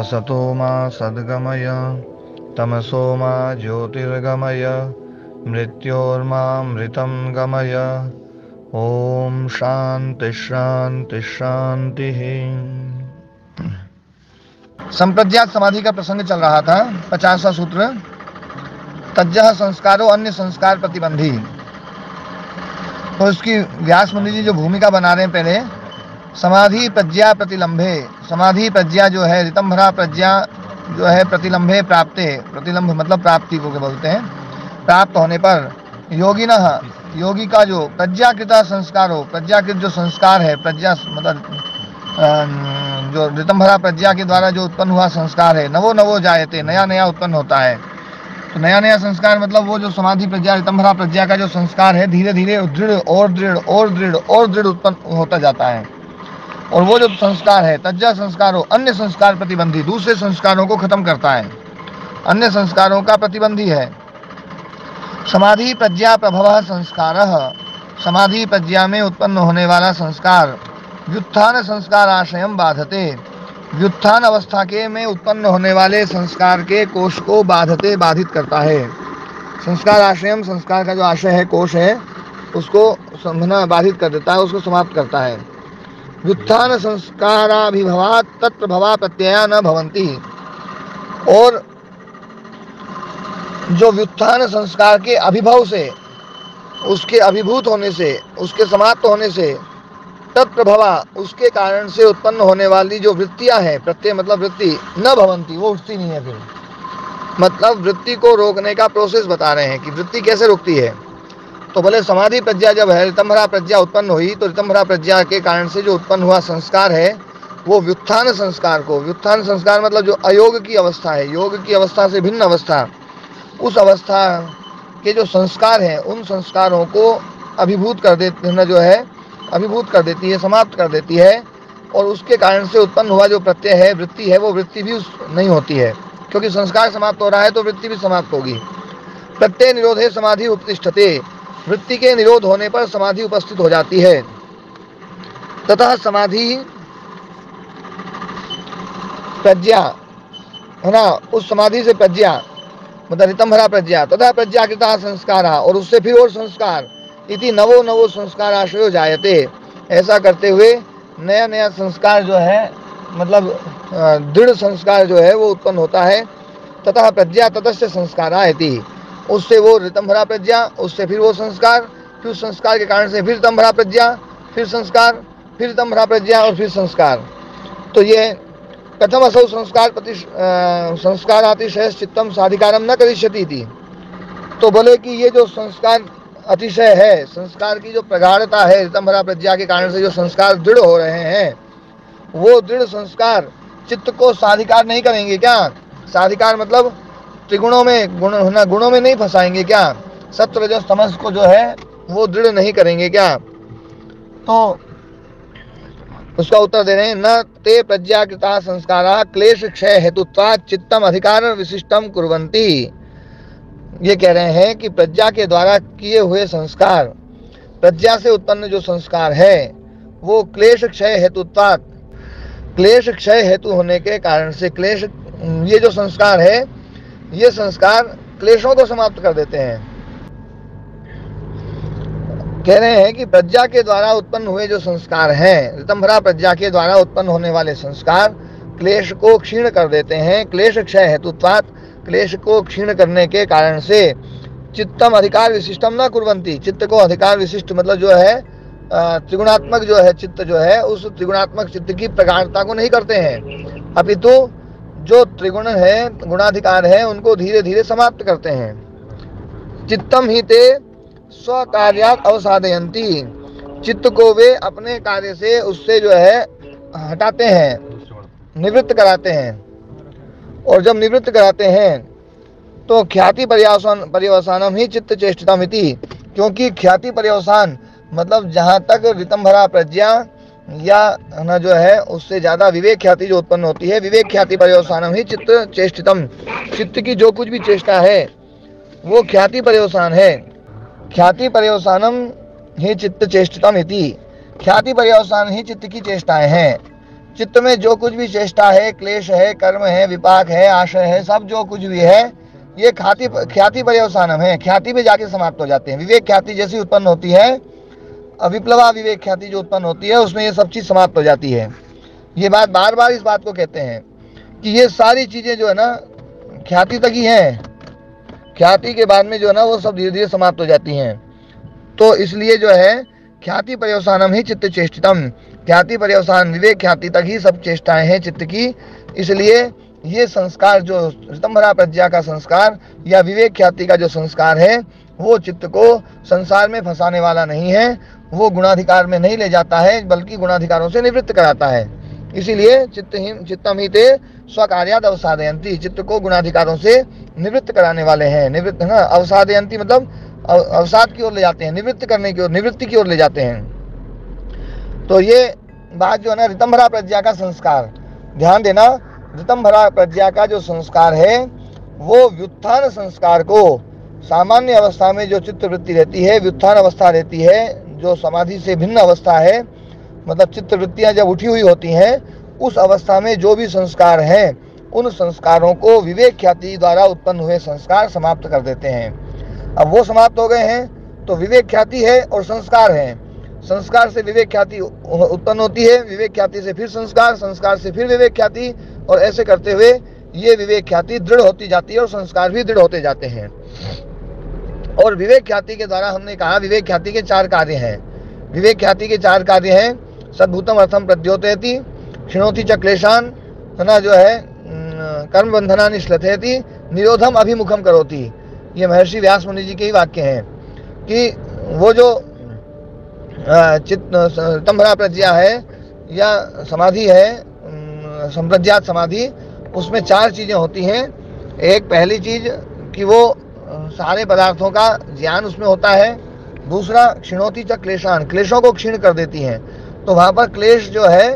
असतो मा सद्गमय तमसो मा ज्योतिर्गमय मृत्योर्मामृतं गमय। ओम शांति शांति शांति। संप्रज्ञात समाधि का प्रसंग चल रहा था। 50वां सूत्र, तज्जः संस्कारो अन्य संस्कार प्रतिबंधी। तो इसकी व्यास मुनि जी जो भूमिका बना रहे हैं, पहले समाधि प्रज्ञा प्रतिलंभे, समाधि प्रज्ञा जो है ऋतंभरा प्रज्ञा जो है प्रतिलंभे प्राप्ते, प्रतिलंभ मतलब प्राप्ति को बोलते हैं, प्राप्त होने पर योगिनः, योगी का जो प्रज्ञाकृता संस्कार हो, प्रज्ञाकृत जो संस्कार है, प्रज्ञा मतलब जो ऋतंभरा प्रज्ञा के द्वारा जो उत्पन्न हुआ संस्कार है, नवो नवो जायते, नया नया उत्पन्न होता है। तो नया नया संस्कार मतलब वो जो समाधि प्रज्ञा ऋतंभरा प्रज्ञा का जो संस्कार है, धीरे धीरे दृढ़ और दृढ़ और दृढ़ और दृढ़ उत्पन्न होता जाता है। और वो जो संस्कार है तज्जा संस्कारों अन्य संस्कार प्रतिबंधी, दूसरे संस्कारों को खत्म करता है, अन्य संस्कारों का प्रतिबंधी है। समाधि प्रज्ञा प्रभव संस्कारः, समाधि प्रज्ञा में उत्पन्न होने वाला संस्कार व्युत्थान संस्कार आशयम बाधते, व्युत्थान अवस्था के में उत्पन्न होने वाले संस्कार के कोश को बाधते, बाधित करता है। संस्कार आशयम, संस्कार का जो आशय है, कोश है, उसको समझना बाधित कर देता है, उसको समाप्त करता है। व्युत्थान संस्काराभिभवात् तत्प्रभवा प्रत्यया न भवन्ति, और जो व्युत्थान संस्कार के अभिभव से, उसके अभिभूत होने से, उसके समाप्त होने से, तत्प्रभवा उसके कारण से उत्पन्न होने वाली जो वृत्तियां हैं, प्रत्यय मतलब वृत्ति, न भवन्ति वो उठती नहीं है। फिर मतलब वृत्ति को रोकने का प्रोसेस बता रहे हैं कि वृत्ति कैसे रुकती है। तो बोले समाधि प्रज्ञा जब है, ऋतंभरा प्रज्ञा उत्पन्न हुई, तो ऋतंभरा प्रज्ञा के कारण से जो उत्पन्न हुआ संस्कार है वो व्युत्थान संस्कार को, व्युत्थान संस्कार मतलब जो अयोग की अवस्था है, योग की अवस्था से भिन्न अवस्था, उस अवस्था के जो संस्कार हैं उन संस्कारों को अभिभूत कर देना जो है, अभिभूत कर देती है, समाप्त कर देती है। और उसके कारण से उत्पन्न हुआ जो प्रत्यय है, वृत्ति है, वो वृत्ति भी नहीं होती है, क्योंकि संस्कार समाप्त हो रहा है तो वृत्ति भी समाप्त होगी। प्रत्यय निरोधे समाधि उपतिष्ठते, वृत्ति के निरोध होने पर समाधि उपस्थित हो जाती है। तथा समाधि प्रज्ञा है ना, उस समाधि से प्रज्ञा मतलब ऋतंभरा प्रज्ञा, तथा प्रज्ञाकृता संस्कार, और उससे फिर और संस्कार, इति नवो नवो संस्कार आश्रयो जायते, ऐसा करते हुए नया नया संस्कार जो है मतलब दृढ़ संस्कार जो है वो उत्पन्न होता है। तथा प्रज्ञा ततस्य संस्कारा इति, उससे वो ऋतंभरा प्रज्ञा, उससे फिर वो संस्कार, फिर संस्कार के कारण से फिर ऋतंभरा प्रज्ञा, फिर संस्कार, फिर ऋतंभरा प्रज्ञा और फिर संस्कार। तो ये कथम असौ संस्कार संस्कारातिशय चित्तम साधिकारम न करिष्यति थी। तो बोले कि ये जो संस्कार अतिशय है, संस्कार की जो प्रगाढ़ता है, ऋतंभरा प्रज्ञा के कारण से जो संस्कार दृढ़ हो रहे हैं, वो दृढ़ संस्कार चित्त को साधिकार नहीं करेंगे क्या? साधिकार मतलब त्रिगुणों में, गुणों में नहीं फंसाएंगे क्या? सत्व रजस तमस को जो है वो दृढ़ नहीं करेंगे क्या? तो उसका उत्तर दे रहे हैं, न ते प्रज्ञाकृता संस्कारा क्लेश क्षय हेतुत्वात् चित्तम अधिकार विशिष्टम कुर्वन्ति। ये कह रहे हैं कि प्रज्ञा के द्वारा किए हुए संस्कार, प्रज्ञा से उत्पन्न जो संस्कार है वो क्लेश क्षय हेतुत्वात्, क्लेश क्षय हेतु होने के कारण से, क्लेश ये जो संस्कार है ये संस्कार क्लेशों को समाप्त कर देते हैं। कह रहे हैं कि प्रज्ञा के द्वारा उत्पन्न हुए जो संस्कार हैं, ऋतंभरा प्रज्ञा के द्वारा उत्पन्न होने वाले संस्कार क्लेश को क्षीण कर देते हैं। क्लेश क्षय हेतुत्वात्, क्लेश को क्षीण करने के कारण से चित्तम अधिकार विशिष्टम न कुर्वन्ति, चित्त को अधिकार विशिष्ट मतलब जो है त्रिगुणात्मक जो है चित्त जो है, उस त्रिगुणात्मक चित्त की प्रगाढ़ता को नहीं करते हैं, अपितु जो त्रिगुण है, गुणाधिकार है, उनको धीरे धीरे समाप्त करते हैं। चित्तम ही ते स्वकार्यात् अवसादयन्ति, चित्त को वे अपने कार्य से उससे जो है हटाते हैं, निवृत्त कराते हैं। और जब निवृत्त कराते हैं तो ख्याति पर्यवसानम ही चित्त चेष्टितम इति, क्योंकि ख्याति पर्यवसान मतलब जहाँ तक ऋतंभरा प्रज्ञा या ना जो है उससे ज्यादा विवेक ख्याति जो उत्पन्न होती है, विवेक ख्याति पर्यवसानम ही चित्त चेष्टितम, चित्त की जो कुछ भी चेष्टा है वो ख्याति पर्यवसान है। ख्याति पर्यवसानम ही चित्त चेष्टितम इति, ख्याति पर्यवसान ही चित्त की चेष्टाएं हैं। चित्त में जो कुछ भी चेष्टा है, क्लेश है, कर्म है, विपाक है, आशय है, सब जो कुछ भी है ये ख्याति पर्यवसानम है, ख्याति में जाके समाप्त हो जाते हैं। विवेक ख्याति जैसी उत्पन्न होती है, विप्लवा विवेक ख्याति जो उत्पन्न होती है उसमें ये सब चीज समाप्त हो जाती है। ये बात बार बार इस बात को कहते हैं कि ये सारी चीजें जो है ना ख्याति तक ही हैं, ख्याति के बाद में जो है ना वो सब धीरे धीरे समाप्त हो जाती हैं। तो इसलिए जो है ख्याति पर्यवसानम ही चित्त चेष्टितम, ख्याति पर्यवसान विवेक ख्याति तक ही सब चेष्टाएं हैं चित्त की। इसलिए ये संस्कार जो ऋतंभरा प्रज्ञा का संस्कार या विवेक ख्याति का जो संस्कार है वो चित्त को संसार में फंसाने वाला नहीं है, वो गुणाधिकार में नहीं ले जाता है, बल्कि गुणाधिकारों से निवृत्त कराता है। इसीलिए चित्तम ही ते स्वकार्याद अवसादयंती, चित्त को गुणाधिकारों से निवृत्त कराने वाले हैं। निवृत्त है ना, अवसादयंती मतलब अवसाद की ओर ले जाते हैं, निवृत्त करने की ओर, निवृत्ति की ओर ले जाते हैं। तो ये बात जो है ना ऋतंभरा प्रज्ञा का संस्कार, ध्यान देना, ऋतंभरा प्रज्ञा का जो संस्कार है वो व्युत्थान संस्कार को, सामान्य अवस्था में जो चित्त वृत्ति रहती है, व्युत्थान अवस्था रहती है जो समाधि से भिन्न अवस्था है, मतलब चित्त वृत्तियां जब उठी हुई होती हैं उस अवस्था में जो भी संस्कार हैं उन संस्कारों को विवेक ख्याति द्वारा उत्पन्न हुए संस्कार समाप्त कर देते हैं। अब वो समाप्त हो गए हैं तो विवेक ख्याति है और संस्कार है, संस्कार से विवेक ख्याति उत्पन्न होती है, विवेक ख्याति से फिर संस्कार, संस्कार से फिर विवेक ख्याति, और ऐसे करते हुए ये विवेक ख्याति दृढ़ होती जाती है और संस्कार भी दृढ़ होते जाते हैं। और विवेक ख्याति के द्वारा हमने कहा विवेक ख्याति के 4 कार्य हैं। विवेक ख्याति के 4 कार्य हैं, सद्भूतम अर्थम प्रद्योतयति, क्षिणोति च क्लेशान, है ना, जो है कर्म बंधनानि श्लथयति, निरोधम अभिमुखम करोति। ये महर्षि व्यास मुनि जी के ही वाक्य हैं कि वो जो ऋतंभरा प्रज्ञा है या समाधि है, संप्रज्ञात समाधि, उसमें 4 चीजें होती हैं। एक पहली चीज कि वो सारे पदार्थों का ज्ञान उसमें होता है। दूसरा क्षिणोति च क्लेशान, क्लेशों को क्षीण कर देती हैं। तो वहां पर क्लेश जो है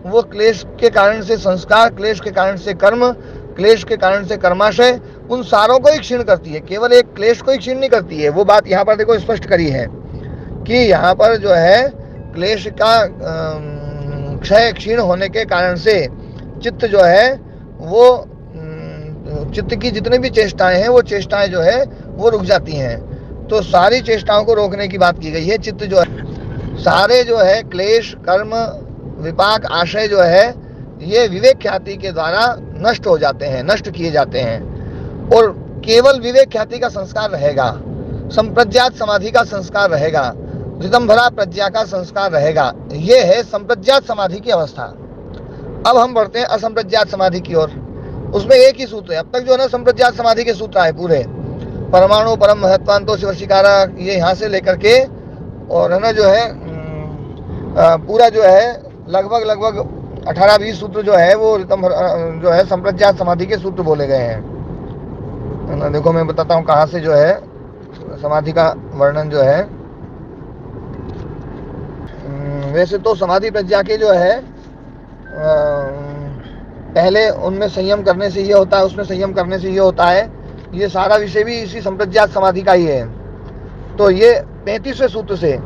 वो क्लेश के कारण से संस्कार, क्लेश के कारण से कर्म, क्लेश के कारण से कर्माशय, उन सारों को ही क्षीण करती है, केवल एक क्लेश को ही क्षीण नहीं करती है। वो बात यहाँ पर देखो स्पष्ट करी है कि यहाँ पर जो है क्लेश का क्षय क्षीण होने के कारण से चित्त जो है वो चित्त की जितनी भी चेष्टाएं हैं वो चेष्टाएं जो है वो रुक जाती हैं। तो सारी चेष्टाओं को रोकने की बात की गई है। चित्त जो है सारे जो है क्लेश, कर्म, विपाक, आशय जो है ये विवेक ख्याति के द्वारा नष्ट हो जाते हैं, नष्ट किए जाते हैं, और केवल विवेक ख्याति का संस्कार रहेगा, संप्रज्ञात समाधि का संस्कार रहेगा, ऋतंभरा प्रज्ञा का संस्कार रहेगा। ये है संप्रज्ञात समाधि की अवस्था। अब हम बढ़ते हैं असंप्रज्ञात समाधि की ओर। उसमें एक ही सूत्र है। अब तक जो है ना संप्रज्ञात समाधि के सूत्र आए पूरे, परमाणु परम महत्वांतो शिवशिकारा, ये यहाँ से लेकर के और है ना जो है पूरा जो है लगभग 18-20 सूत्र जो है वो जो है संप्रज्ञात समाधि के सूत्र बोले गए हैं। देखो मैं बताता हूँ कहाँ से जो है समाधि का वर्णन जो है। वैसे तो समाधि प्रज्ञा के जो है पहले उनमें संयम करने से ये होता है, उसमें संयम करने से ये होता है, ये सारा विषय भी इसी संप्रज्ञात समाधि का ही है। तो ये 35वें सूत्र से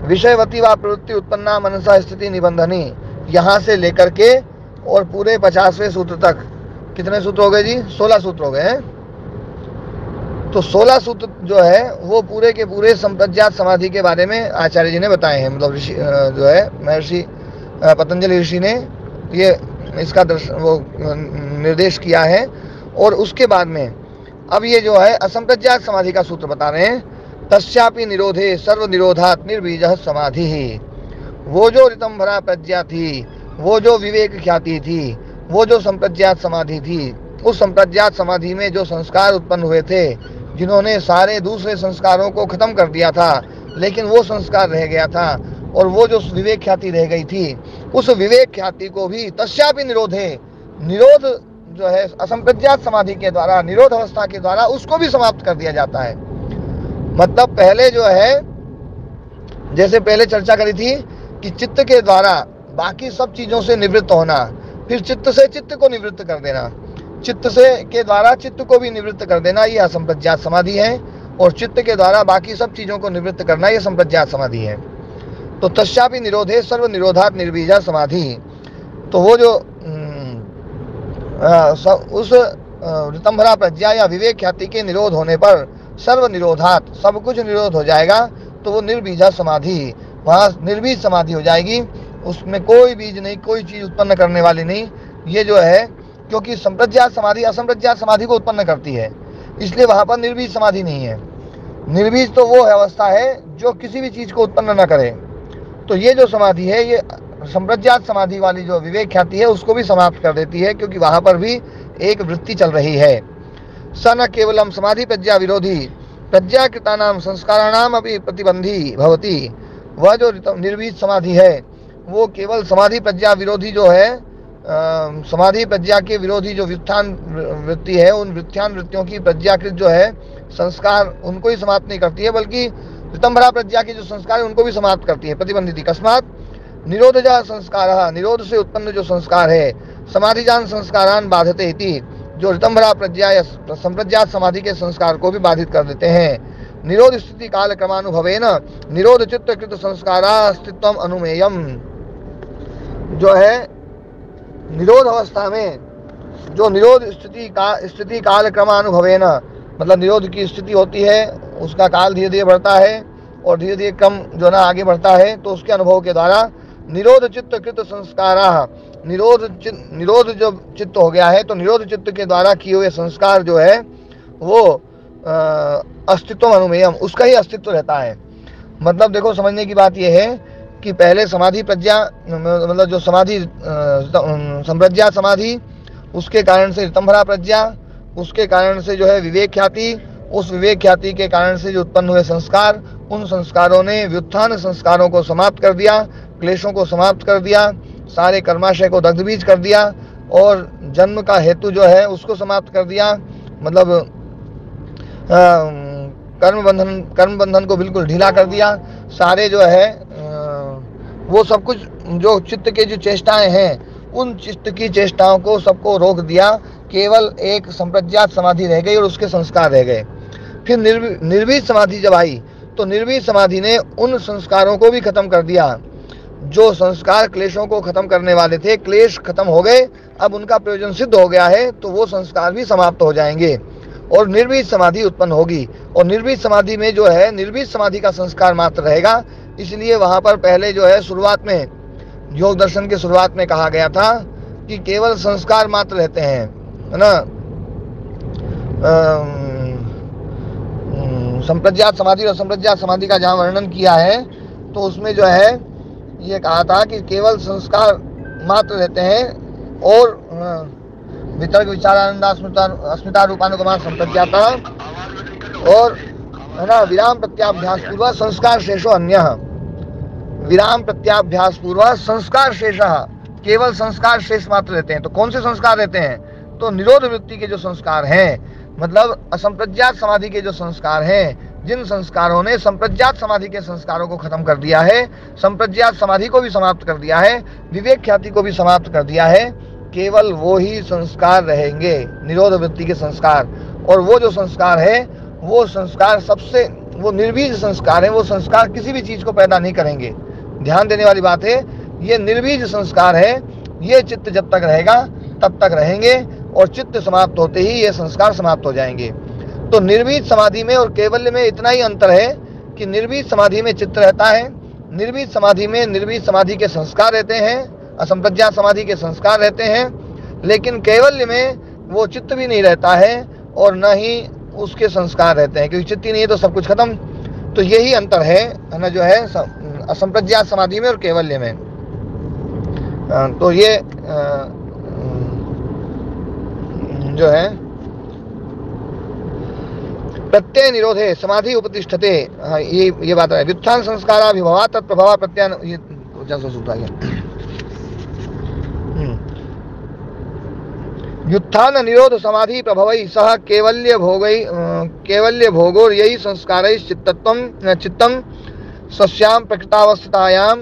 विषयवती व प्रवृत्ति उत्पन्ना मनसा स्थिति निबंधनी, यहाँ से लेकर के और पूरे 50वें सूत्र तक, कितने सूत्र हो गए जी? 16 सूत्र हो गए हैं। तो 16 सूत्र जो है वो पूरे के पूरे संप्रज्ञात समाधि के बारे में आचार्य जी ने बताए हैं। मतलब ऋषि जो है महर्षि पतंजलि ऋषि ने ये इसका वो निर्देश किया है। और उसके बाद में अब ये जो है असंप्रज्ञात समाधि का सूत्र बता रहे हैं। तस्यापि निरोधे सर्व निरोधात् निर्बीजः समाधि ही, वो जो ऋतंभरा प्रज्ञा थी, वो जो विवेक ख्याति थी, वो जो संप्रज्ञात समाधि थी, उस संप्रज्ञात समाधि में जो संस्कार उत्पन्न हुए थे, जिन्होंने सारे दूसरे संस्कारों को खत्म कर दिया था, लेकिन वो संस्कार रह गया था, और वो जो विवेक ख्याति रह गई थी, उस विवेक ख्याति को भी तस्यापि निरोधे, निरोध जो है असंप्रज्ञात समाधि के द्वारा, निरोध अवस्था के द्वारा उसको भी समाप्त कर दिया जाता है। मतलब पहले जो है, जैसे पहले चर्चा करी थी कि चित्त के द्वारा बाकी सब चीजों से निवृत्त होना, फिर चित्त से चित्त को निवृत्त कर देना, चित्त से के द्वारा चित्त को भी निवृत्त कर देना, ये असंप्रज्ञात समाधि है। और चित्त के द्वारा बाकी सब चीजों को निवृत्त करना, ये संप्रज्ञात समाधि है। तो तस्यापि निरोधे सर्व निरोधात् निर्बीजा समाधि। तो वो जो उस ऋतंभरा प्रज्ञा या विवेक ख्याति के निरोध होने पर सर्व निरोधात्, सब कुछ निरोध हो जाएगा, तो वो निर्बीजा समाधि, वहाँ निर्बीज समाधि हो जाएगी। उसमें कोई बीज नहीं, कोई चीज उत्पन्न करने वाली नहीं। ये जो है, क्योंकि संप्रज्ञात समाधि असंप्रज्ञात समाधि को उत्पन्न करती है, इसलिए वहां पर निर्बीज समाधि नहीं है। निर्बीज तो वो अवस्था है जो किसी भी चीज को उत्पन्न न करे। तो ये जो समाधि है, ये संप्रज्ञात समाधि वाली जो विवेक ख्याति है उसको भी समाप्त कर देती है, क्योंकि वहां पर भी एक वृत्ति चल रही है। स न केवलम समाधि प्रज्ञा विरोधी प्रज्ञाकृतानाम संस्काराणाम अपि प्रतिबंधी भवति। वह जो निर्बीज समाधि है वो केवल समाधि प्रज्ञा विरोधी जो है, समाधि प्रज्ञा के विरोधी जो व्युत्थान वृत्ति है, उन व्युत्थान वृत्तियों की प्रज्ञाकृत जो है संस्कार, उनको ही समाप्त नहीं करती है, बल्कि ऋतंभरा प्रज्ञा के जो संस्कार है उनको भी समाप्त करती है, प्रतिबंधित। कस्मात् निरोधजा संस्कार, निरोध से उत्पन्न जो संस्कार है, समाधिजान संस्कारान बाधते इति, जो ऋतंभरा प्रज्ञा या संप्रज्ञात समाधि के संस्कार को भी बाधित कर देते हैं। निरोध स्थिति काल क्रमानुभवेन निरोध चित्त कृत संस्कारास्तित्वम अनुमेयम। जो है निरोध अवस्था में जो निरोध स्थिति काल क्रमानुभवेन, मतलब निरोध की स्थिति होती है, उसका काल धीरे धीरे बढ़ता है और धीरे धीरे क्रम जो ना आगे बढ़ता है, तो उसके अनुभव के द्वारा निरोध चित्त कृत संस्कारा, निरोध जो चित्त हो गया है, तो निरोध चित्त के द्वारा किए हुए संस्कार जो है वो अस्तित्व अनुमेयम, उसका ही अस्तित्व रहता है। मतलब देखो, समझने की बात यह है कि पहले समाधि प्रज्ञा, मतलब जो समाधि संप्रज्ञात समाधि, उसके कारण से ऋतंभरा प्रज्ञा, उसके कारण से जो है विवेक ख्याति, उस विवेक ख्याति के कारण से जो उत्पन्न हुए संस्कार, उन संस्कारों ने व्युत्थान संस्कारों को समाप्त कर दिया, क्लेशों को समाप्त कर दिया, सारे कर्माशय को दग्धबीज कर दिया, और जन्म का हेतु जो है उसको समाप्त कर दिया। मतलब कर्म बंधन को बिल्कुल ढीला कर दिया। सारे जो है वो सब कुछ जो चित्त के जो चेष्टाएं हैं, उन चित्त की चेष्टाओं को सबको रोक दिया। केवल एक संप्रज्ञात समाधि रह गई और उसके संस्कार रह गए। फिर निर्बीज समाधि जब आई, तो निर्बीज समाधि ने उन संस्कारों को भी खत्म कर दिया। जो संस्कार क्लेशों को खत्म करने वाले थे, क्लेश खत्म हो गए, अब उनका प्रयोजन सिद्ध हो गया है, तो वो संस्कार भी समाप्त हो जाएंगे और निर्बीज समाधि उत्पन्न होगी। और निर्बीज समाधि में जो है, निर्बीज समाधि का संस्कार मात्र रहेगा। इसलिए वहां पर पहले जो है शुरुआत में, योग दर्शन के शुरुआत में कहा गया था कि केवल संस्कार मात्र रहते हैं, है ना। संप्रज्ञात समाधि और संप्रज्ञात समाधि का जहाँ वर्णन किया है, तो उसमें जो है ये कहा था कि केवल संस्कार मात्र रहते हैं और वितर्क विचारानंद अस्मिता रूपानुगमा संप्रज्ञाता, और है ना, विराम प्रत्याभ्यास पूर्वक संस्कार शेषो अन्य। विराम प्रत्याभ्यास पूर्वक संस्कार शेष, केवल संस्कार शेष मात्र रहते हैं। तो कौन से संस्कार रहते हैं? तो निरोध वृत्ति के जो संस्कार हैं, मतलब असंप्रज्ञात समाधि के जो संस्कार हैं, जिन संस्कारों ने संप्रज्ञात समाधि के संस्कारों को खत्म कर दिया है, संप्रज्ञात समाधि को भी समाप्त कर दिया है, विवेक ख्याति को भी समाप्त कर दिया है, केवल वो ही संस्कार रहेंगे, निरोध वृत्ति के संस्कार। और वो जो संस्कार है, वो संस्कार सबसे, वो निर्बीज संस्कार है। वो संस्कार किसी भी चीज को पैदा नहीं करेंगे। ध्यान देने वाली बात है, ये निर्बीज संस्कार है। ये चित्त जब तक रहेगा तब तक रहेंगे, और चित्त समाप्त होते ही ये संस्कार समाप्त हो जाएंगे। तो निर्बीज समाधि में और कैवल्य में इतना ही अंतर है कि निर्बीज समाधि में चित्त रहता है, निर्बीज समाधि में निर्बीज समाधि के संस्कार रहते हैं, असंप्रज्ञात समाधि के संस्कार रहते हैं। लेकिन कैवल्य में वो चित्त भी नहीं रहता है और न ही उसके संस्कार रहते हैं, क्योंकि चित्त ही नहीं है तो सब कुछ खत्म। तो यही अंतर है ना, जो है असंप्रज्ञात समाधि में और कैवल्य में। तो ये जो है प्रत्यय निरोधे समाधि उपतिष्ठते। हाँ, ये बात है। व्युत्थान संस्काराभिभवा तत्प्रभाव प्रत्यान, ये सूत्र आ गया। व्युत्थान निरोध समाधि प्रभवै सह केवल्य भोगोर यही संस्कारैः चित्तं स्वस्यां प्रकृतावस्थितायां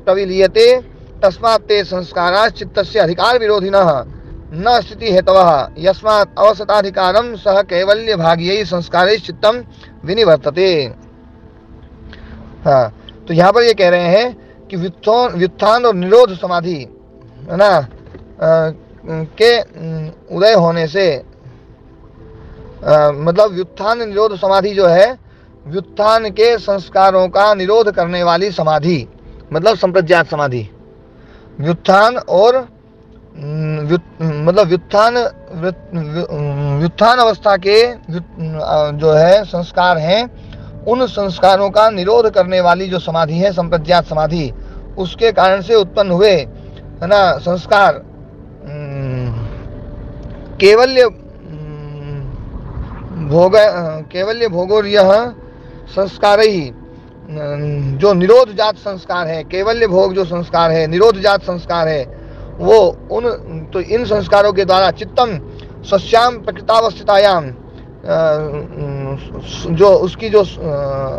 प्रविलीयते। तस्मात् ते संस्काराः चित्तस्य अधिकार विरोधिनः न स्थिति हेतवः यस्मात् अवसताधिकारं सह कैवल्य भाग्यै संस्कारैः चित्तं विनिवर्तते। हाँ, तो यहाँ पर ये कह रहे हैं कि व्युत्थान और निरोध समाधि है ना के उदय होने से, मतलब व्युत्थान निरोध समाधि जो है, व्युत्थान के संस्कारों का निरोध करने वाली समाधि, मतलब संप्रज्ञात समाधि। व्युत्थान और मतलब व्युत्थान अवस्था के जो है संस्कार हैं, उन संस्कारों का निरोध करने वाली जो समाधि है संप्रज्ञात समाधि, उसके कारण से उत्पन्न हुए है ना संस्कार केवल्य भोगोर यह संस्कार ही जो निरोध जात संस्कार है, केवल्य भोग जो संस्कार है, निरोध जात संस्कार है, वो तो इन संस्कारों के द्वारा चित्तम स्वस्याम प्रकृतावस्थितायाम, जो उसकी जो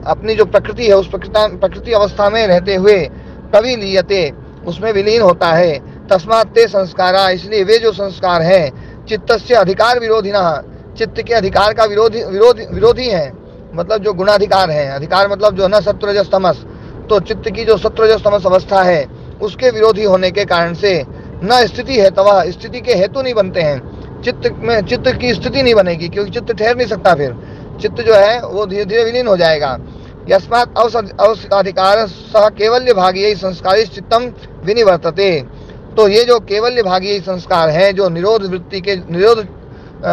अपनी जो प्रकृति है उस प्रकृति अवस्था में रहते हुए प्रविलीयते, उसमें विलीन होता है। तस्मात् ते संस्कारा, इसलिए वे जो संस्कार हैं चित्तस्य अधिकार विरोधिना, चित्त के अधिकार का विरोधी हैं, मतलब जो गुणाधिकार है, अधिकार मतलब जो है ना सत्वरजस तमस, तो चित्त की जो सत्वरजस तमस अवस्था है उसके विरोधी होने के कारण से न स्थिति है तवा, स्थिति के हेतु नहीं बनते हैं। चित्त की स्थिति नहीं बनेगी, क्योंकि चित्त ठहर नहीं सकता, फिर चित्त जो है वो धीरे धीरे विलीन हो जाएगा। यस्मात् अवसताधिकार सह केवल्य भागी संस्कारित चित्तम विनिवर्तते। तो ये जो केवल्य भागी संस्कार है, जो निरोध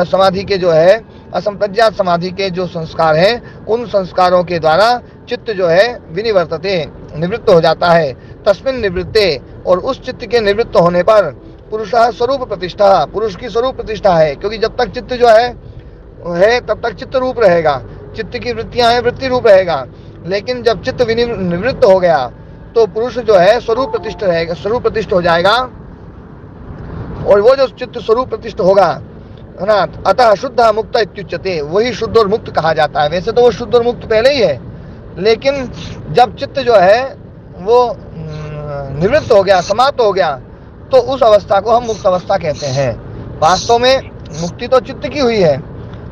समाधि के जो है असंप्रज्ञात समाधि के जो संस्कार हैं, उन संस्कारों के द्वारा चित्त जो है विनिवर्तते, निवृत्त हो जाता है। तस्मिन् निवृत्ते, और उस चित्त के निवृत्त होने पर पुरुषः स्वरूप प्रतिष्ठा, पुरुष की स्वरूप प्रतिष्ठा है, क्योंकि जब तक चित्त जो है तब तक चित्त रूप रहेगा, चित्त की वृत्तियां हैं वृत्ति रूप रहेगा। लेकिन जब चित्त निवृत्त हो गया तो पुरुष जो है स्वरूप प्रतिष्ठ रहेगा, स्वरूप प्रतिष्ठ हो जाएगा। और वो जो चित्त स्वरूप प्रतिष्ठ होगा है ना, अतः शुद्ध मुक्त इत्युच्यते, वही शुद्ध और मुक्त कहा जाता है। वैसे तो वो शुद्ध और मुक्त पहले ही है, लेकिन जब चित्त जो है वो निवृत्त हो गया, समाप्त हो गया, तो उस अवस्था को हम मुक्त अवस्था कहते हैं। वास्तव में मुक्ति तो चित्त की हुई है,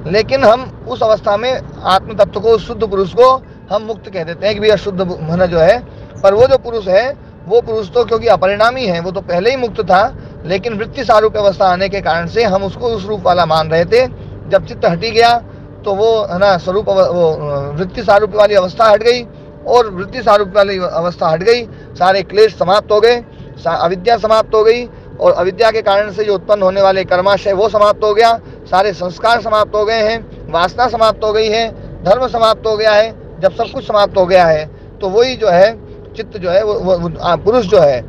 लेकिन हम उस अवस्था में आत्म तत्व को, शुद्ध पुरुष को हम मुक्त कह देते हैं कि भैया शुद्ध मन जो है। पर वो जो पुरुष है, वो पुरुष तो क्योंकि अपरिणामी है, वो तो पहले ही मुक्त था, लेकिन वृत्ति सारूप अवस्था आने के कारण से हम उसको उस रूप वाला मान रहे थे। जब चित्त हटी गया तो वो है ना स्वरूप, वो वृत्ति सारूप वाली अवस्था हट गई, और वृत्ति सारूप वाली अवस्था हट गई, सारे क्लेश समाप्त हो गए, अविद्या समाप्त हो गई, और अविद्या के कारण से जो उत्पन्न होने वाले कर्माशय वो समाप्त हो गया, सारे संस्कार समाप्त हो गए हैं, वासना समाप्त हो गई है, धर्म समाप्त हो गया है। जब सब कुछ समाप्त हो गया है तो वही जो है चित्त जो है वो पुरुष जो है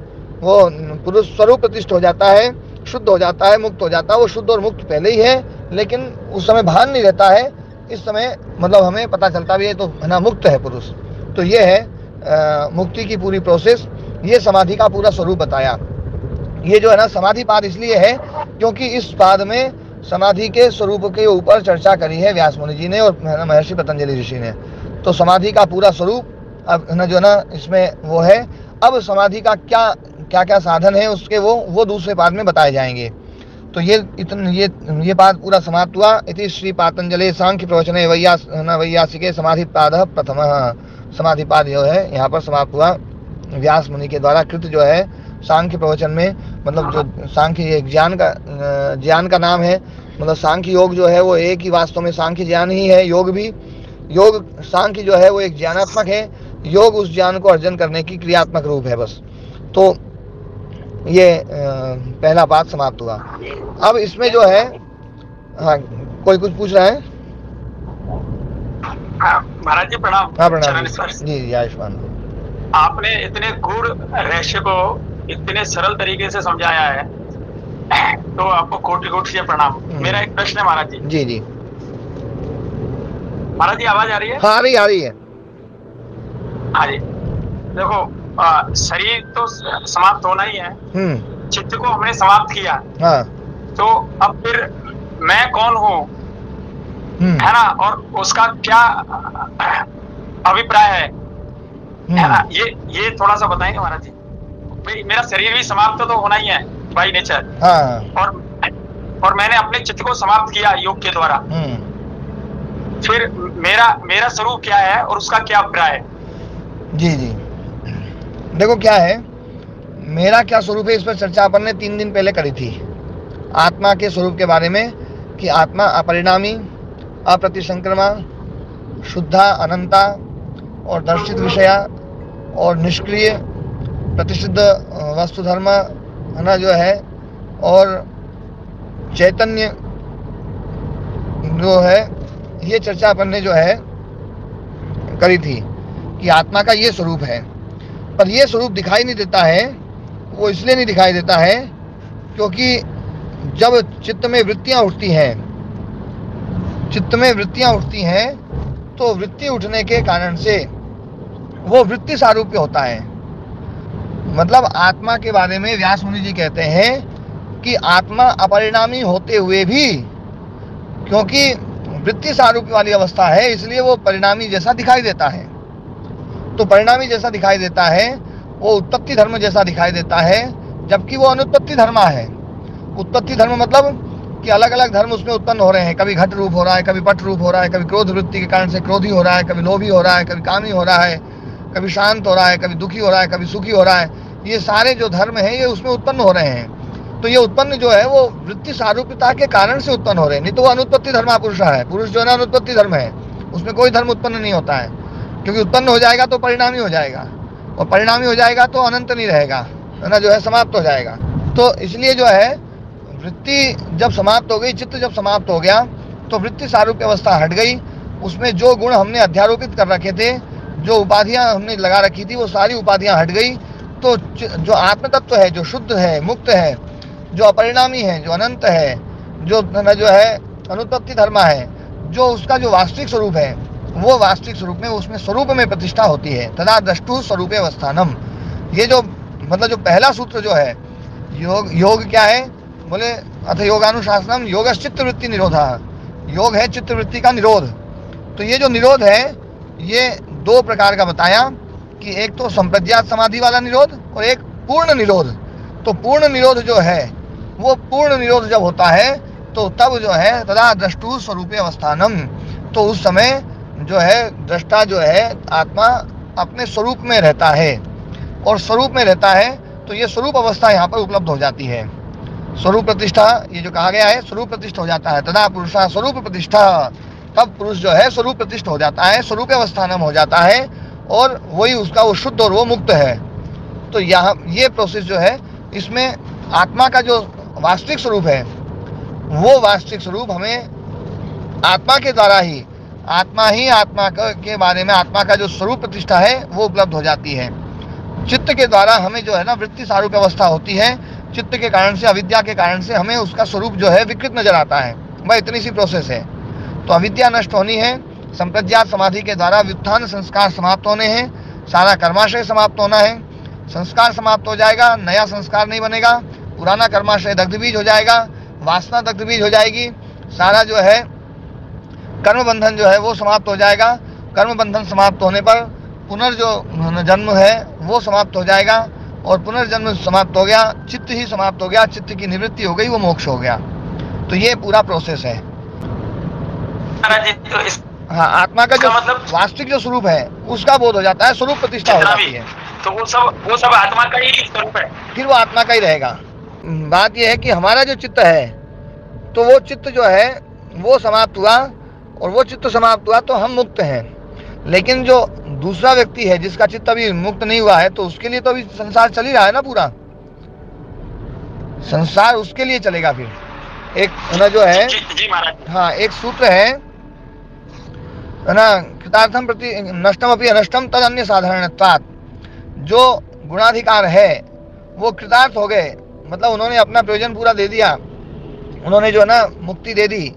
वो पुरुष स्वरूप प्रतिष्ठ हो जाता है, शुद्ध हो जाता है, मुक्त हो जाता है। वो शुद्ध और मुक्त पहले ही है, लेकिन उस समय भान नहीं रहता है। इस समय मतलब हमें पता चलता भी है तो है ना मुक्त है पुरुष। तो ये है मुक्ति की पूरी प्रोसेस, ये समाधि का पूरा स्वरूप बताया। ये जो है ना समाधि पाद इसलिए है क्योंकि इस पाद में समाधि के स्वरूप के ऊपर चर्चा करी है व्यास मुनि जी ने और महर्षि पतंजलि ऋषि ने। तो समाधि का पूरा स्वरूप अब है ना जो ना इसमें वो है। अब समाधि का क्या क्या साधन है उसके वो दूसरे पाद में बताए जाएंगे। तो ये पाद पूरा समाप्त हुआ। इति श्री पातंजलि सांख्य प्रवचने वैयासिके समाधि पाद प्रथम। समाधि पाद जो है यहाँ पर समाप्त हुआ व्यास मुनि के द्वारा कृत जो है सांख्य प्रवचन में। मतलब जो सांख्य ज्ञान का नाम है, मतलब सांख्य योग जो है वो एक ही वास्तव में सांख्य ज्ञान ही है। योग सांख्य जो है वो एक ज्ञानात्मक है, योग उस ज्ञान को अर्जन करने की क्रियात्मक रूप है बस। तो ये पहला पाद समाप्त हुआ। अब इसमें जो है हाँ कोई कुछ पूछ रहा है? महाराज जी प्रणाम। हाँ प्रणाम जी आयुष्मान। आपने इतने गूढ़ रहस्य को इतने सरल तरीके से समझाया है, तो आपको कोटि कोटि से प्रणाम। मेरा एक प्रश्न है महाराज जी। जी महाराज जी आवाज आ रही है? हाँ, आ रही है। हाँ जी, देखो शरीर तो समाप्त होना ही है, चित्त को हमने समाप्त किया, हाँ, तो अब फिर मैं कौन हूँ, है ना, और उसका क्या अभिप्राय है ना, ये थोड़ा सा बताएंगे महाराज जी। मेरा शरीर भी समाप्त तो होना ही है बाई नेचर, हाँ, और मैंने अपने चित्त को समाप्त किया योग के द्वारा, फिर मेरा स्वरूप क्या है और उसका क्या अभिप्राय है? जी जी, देखो क्या है, मेरा क्या स्वरूप है, इस पर चर्चा अपन ने 3 दिन पहले करी थी, आत्मा के स्वरूप के बारे में, कि आत्मा अपरिणामी, अप्रतिसंक्रमा, शुद्धा, अनंता और दर्शित विषया और निष्क्रिय, प्रतिष्ठित वस्तु धर्म, है ना, जो है, और चैतन्य जो है, ये चर्चा अपन ने जो है करी थी कि आत्मा का ये स्वरूप है। पर ये स्वरूप दिखाई नहीं देता है, वो इसलिए नहीं दिखाई देता है क्योंकि जब चित्त में वृत्तियां उठती हैं, तो वृत्ति उठने के कारण से वो वृत्ति सारूप्य होता है। मतलब आत्मा के बारे में व्यास मुनि जी कहते हैं कि आत्मा अपरिणामी होते हुए भी, क्योंकि वृत्ति सारूप्य वाली अवस्था है, इसलिए वो परिणामी जैसा दिखाई देता है। तो परिणामी जैसा दिखाई देता है, वो उत्पत्ति धर्म जैसा दिखाई देता है, जबकि वो अनुत्पत्ति धर्म है। उत्पत्ति धर्म मतलब कि अलग अलग धर्म उसमें उत्पन्न हो रहे हैं, कभी घट रूप हो रहा है, कभी पट रूप हो रहा है, कभी क्रोध वृत्ति के कारण से क्रोधी हो रहा है, कभी लोभी हो रहा है, कभी कामी हो रहा है, कभी शांत हो रहा है, कभी दुखी हो रहा है, कभी सुखी हो रहा है। ये सारे जो धर्म हैं ये उसमें उत्पन्न हो रहे हैं। तो ये उत्पन्न जो है वो वृत्ति सारूप्यता के कारण से उत्पन्न हो रहे हैं, नहीं तो वो अनुत्पत्ति धर्म पुरुष है। पुरुष जो है ना अनुत्पत्ति धर्म है, उसमें कोई धर्म उत्पन्न नहीं होता है, क्योंकि उत्पन्न हो जाएगा तो परिणामी हो जाएगा, और परिणामी हो जाएगा तो अनंत नहीं रहेगा, है ना, जो है समाप्त हो जाएगा। तो इसलिए जो है वृत्ति जब समाप्त हो गई, चित्त जब समाप्त हो गया, तो वृत्ति सारूप्य अवस्था हट गई। उसमें जो गुण हमने अध्यारोपित कर रखे थे, जो उपाधियां हमने लगा रखी थी, वो सारी उपाधियां हट गई। तो जो आत्म तत्व है, जो शुद्ध है, मुक्त है, जो अपरिणामी है, जो अनंत है, जो है अनुत्पत्ति धर्म है, जो उसका जो वास्तविक स्वरूप है, वो वास्तविक स्वरूप में, उसमें स्वरूप में प्रतिष्ठा होती है। तदा द्रष्टु स्वरूपे अवस्थानम। ये जो मतलब जो पहला सूत्र जो है, योग क्या है, बोले अथ योगानुशासनम योगश्चित्त वृत्ति निरोधा। योग है चित्त वृत्ति का निरोध। तो ये जो निरोध है, ये 2 प्रकार का बताया, कि एक तो संप्रज्ञात समाधि वाला निरोध और एक पूर्ण निरोध। तो पूर्ण निरोध जो है, वो पूर्ण निरोध जब होता है, तो तब जो है तदा द्रष्टु स्वरूपे अवस्थानम। तो उस समय जो है दृष्टा जो है आत्मा अपने स्वरूप में रहता है, और स्वरूप में रहता है तो ये स्वरूप अवस्था यहाँ पर उपलब्ध हो जाती है। स्वरूप प्रतिष्ठा, ये जो कहा गया है, स्वरूप प्रतिष्ठा हो जाता है। तदा पुरुषा स्वरूप प्रतिष्ठा, तब पुरुष जो है स्वरूप प्रतिष्ठा हो जाता है, स्वरूप अवस्थानम हो जाता है, और वही उसका वो शुद्ध और वो मुक्त है। तो यहाँ ये प्रोसेस जो है, इसमें आत्मा का जो वास्तविक स्वरूप है, वो वास्तविक स्वरूप हमें आत्मा के द्वारा ही आत्मा के बारे में, आत्मा का जो स्वरूप प्रतिष्ठा है वो उपलब्ध हो जाती है। चित्त के द्वारा हमें जो है ना वृत्ति सारूप्य अवस्था होती है। चित्त के कारण से, अविद्या के कारण से हमें उसका स्वरूप जो है विकृत नजर आता है। वह इतनी सी प्रोसेस है। तो अविद्या नष्ट होनी है, संप्रज्ञात समाधि के द्वारा व्युत्थान संस्कार समाप्त होने हैं, सारा कर्माशय समाप्त होना है। संस्कार समाप्त हो जाएगा, नया संस्कार नहीं बनेगा, पुराना कर्माशय दग्ध बीज हो जाएगा, वासना दग्ध बीज हो जाएगी, सारा जो है कर्म बंधन जो है वो समाप्त हो जाएगा। कर्म बंधन समाप्त होने पर पुनर्जन्म है वो समाप्त हो जाएगा, और पुनर्जन्म समाप्त हो गया, चित्त ही समाप्त हो गया, चित्त की निवृत्ति हो गई, वो मोक्ष हो गया। तो ये पूरा प्रोसेस है। हाँ, आत्मा का जो मतलब वास्तविक जो स्वरूप है उसका बोध हो जाता है, स्वरूप प्रतिष्ठा हो जाती है। तो वो सब आत्मा का ही स्वरूप है, फिर वो आत्मा का ही रहेगा। बात यह है कि हमारा जो चित्त है, तो वो चित्त जो है वो समाप्त हुआ, और वो चित्त समाप्त हुआ तो हम मुक्त हैं। लेकिन जो दूसरा व्यक्ति है जिसका चित्त अभी मुक्त नहीं हुआ है, तो उसके लिए तो अभी संसार चल ही रहा है ना, पूरा संसार उसके लिए चलेगा। फिर एक ना जो है, जी महाराज, हाँ, एक सूत्र है ना, कृतार्थम प्रति नष्टम अपि अनष्टम तद अन्य साधारणत्वात्। जो गुणाधिकार है वो कृतार्थ हो गए, मतलब उन्होंने अपना प्रयोजन पूरा दे दिया, उन्होंने जो है ना मुक्ति दे दी,